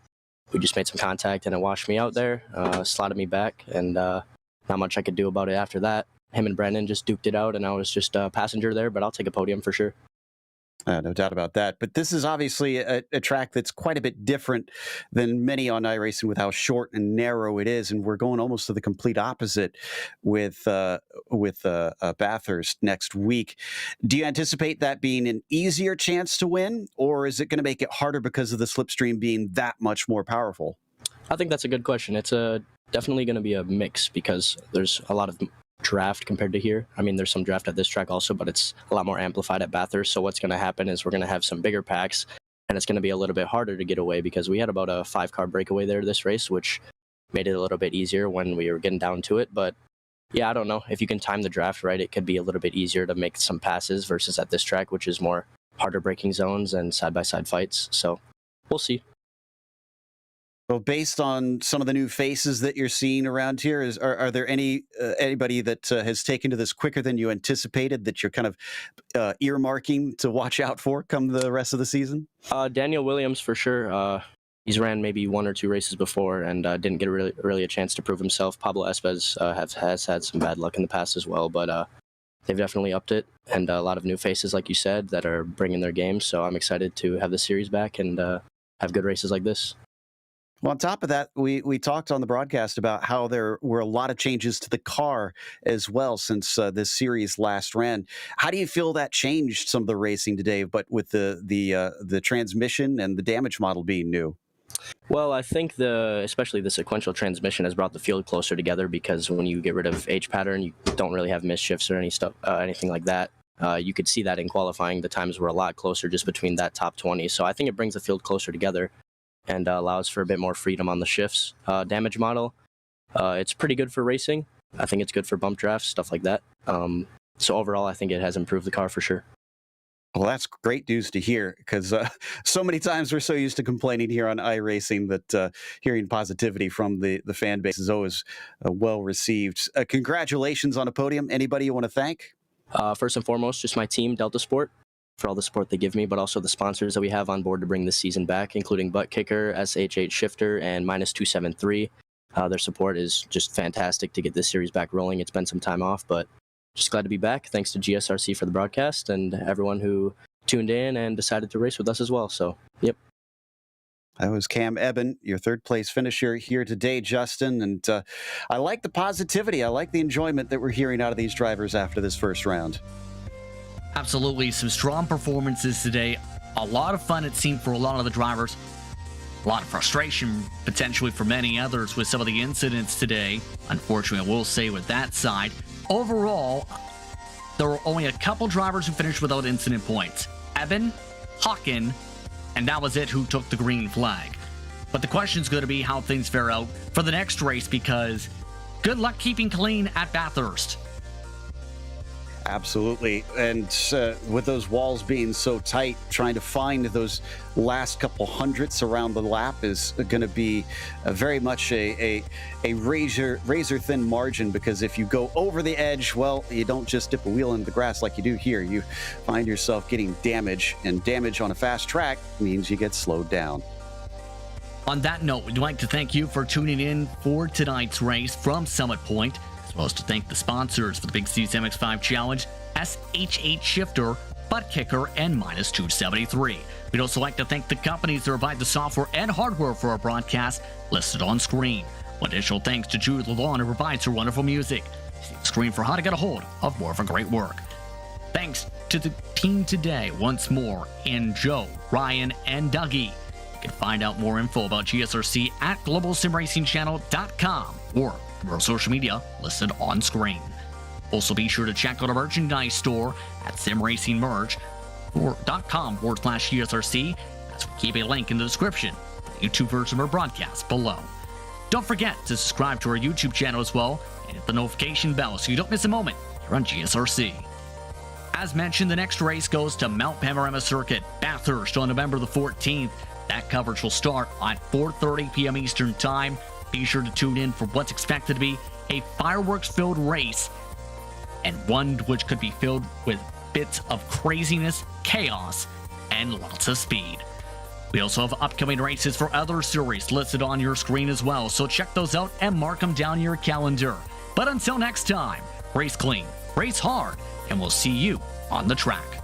We just made some contact, and it washed me out there, slotted me back, and not much I could do about it after that. Him and Brandon just duked it out, and I was just a passenger there, but I'll take a podium for sure. No doubt about that. But this is obviously a track that's quite a bit different than many on iRacing with how short and narrow it is. And we're going almost to the complete opposite with Bathurst next week. Do you anticipate that being an easier chance to win, or is it going to make it harder because of the slipstream being that much more powerful? I think that's a good question. It's definitely going to be a mix because there's a lot of draft compared to here. I mean, there's some draft at this track also, but it's a lot more amplified at Bathurst. So what's going to happen is we're going to have some bigger packs, and it's going to be a little bit harder to get away because we had about a 5-car breakaway there this race, which made it a little bit easier when we were getting down to it. But yeah, I don't know. If you can time the draft right, it could be a little bit easier to make some passes versus at this track, which is more harder braking zones and side-by-side fights. So we'll see. Well, based on some of the new faces that you're seeing around here, are there anybody that has taken to this quicker than you anticipated that you're kind of earmarking to watch out for come the rest of the season? Daniel Williams for sure. He's ran maybe 1 or 2 races before and didn't get really a chance to prove himself. Pablo Espez has had some bad luck in the past as well, but they've definitely upped it, and a lot of new faces, like you said, that are bringing their game. So I'm excited to have the series back and have good races like this. Well, on top of that, we talked on the broadcast about how there were a lot of changes to the car as well since this series last ran. How do you feel that changed some of the racing today, but with the transmission and the damage model being new? Well, I think especially the sequential transmission has brought the field closer together, because when you get rid of H pattern, you don't really have misshifts or anything like that. You could see that in qualifying. The times were a lot closer just between that top 20. So I think it brings the field closer together and allows for a bit more freedom on the shifts. Damage model, it's pretty good for racing. I think it's good for bump drafts, stuff like that. So overall, I think it has improved the car for sure. Well, that's great news to hear, because so many times we're so used to complaining here on iRacing that hearing positivity from the fan base is always well received. Congratulations on a podium. Anybody you want to thank? First and foremost, just my team, Delta Sport, for all the support they give me, but also the sponsors that we have on board to bring this season back, including Butt Kicker, SH8 Shifter, and -273. Their support is just fantastic to get this series back rolling. It's been some time off, but just glad to be back. Thanks to GSRC for the broadcast and everyone who tuned in and decided to race with us as well. So, yep. That was Cam Eben, your third place finisher here today, Justin. And I like the positivity. I like the enjoyment that we're hearing out of these drivers after this first round. Absolutely. Some strong performances today. A lot of fun, it seemed, for a lot of the drivers. A lot of frustration, potentially, for many others with some of the incidents today. Unfortunately, I will say with that side, overall, there were only a couple drivers who finished without incident points. Eben, Hawken, and that was it who took the green flag. But the question's going to be how things fare out for the next race, because good luck keeping clean at Bathurst. Absolutely. And with those walls being so tight, trying to find those last couple hundredths around the lap is going to be very much a razor thin margin, because if you go over the edge, well, you don't just dip a wheel into the grass like you do here. You find yourself getting damage, and damage on a fast track means you get slowed down. On that note, we'd like to thank you for tuning in for tonight's race from Summit Point, as well as to thank the sponsors for the Big C's MX-5 Challenge, SH8 Shifter, Butt Kicker, and -273. We'd also like to thank the companies that provide the software and hardware for our broadcast listed on screen. Additional thanks to Jude Lalonde, who provides her wonderful music. See the screen for how to get a hold of more of her great work. Thanks to the team today once more, in Joe, Ryan, and Dougie. You can find out more info about GSRC at globalsimracingchannel.com or our social media listed on screen. Also, be sure to check out our merchandise store at simracingmerch.com/GSRC, as we keep a link in the description for the YouTube version of our broadcast below. Don't forget to subscribe to our YouTube channel as well, and hit the notification bell so you don't miss a moment here on GSRC. As mentioned, the next race goes to Mount Panorama Circuit, Bathurst, on November the 14th. That coverage will start at 4:30 p.m. Eastern Time. Be sure to tune in for what's expected to be a fireworks-filled race, and one which could be filled with bits of craziness, chaos, and lots of speed. We also have upcoming races for other series listed on your screen as well, so check those out and mark them down your calendar. But until next time, race clean, race hard, and we'll see you on the track.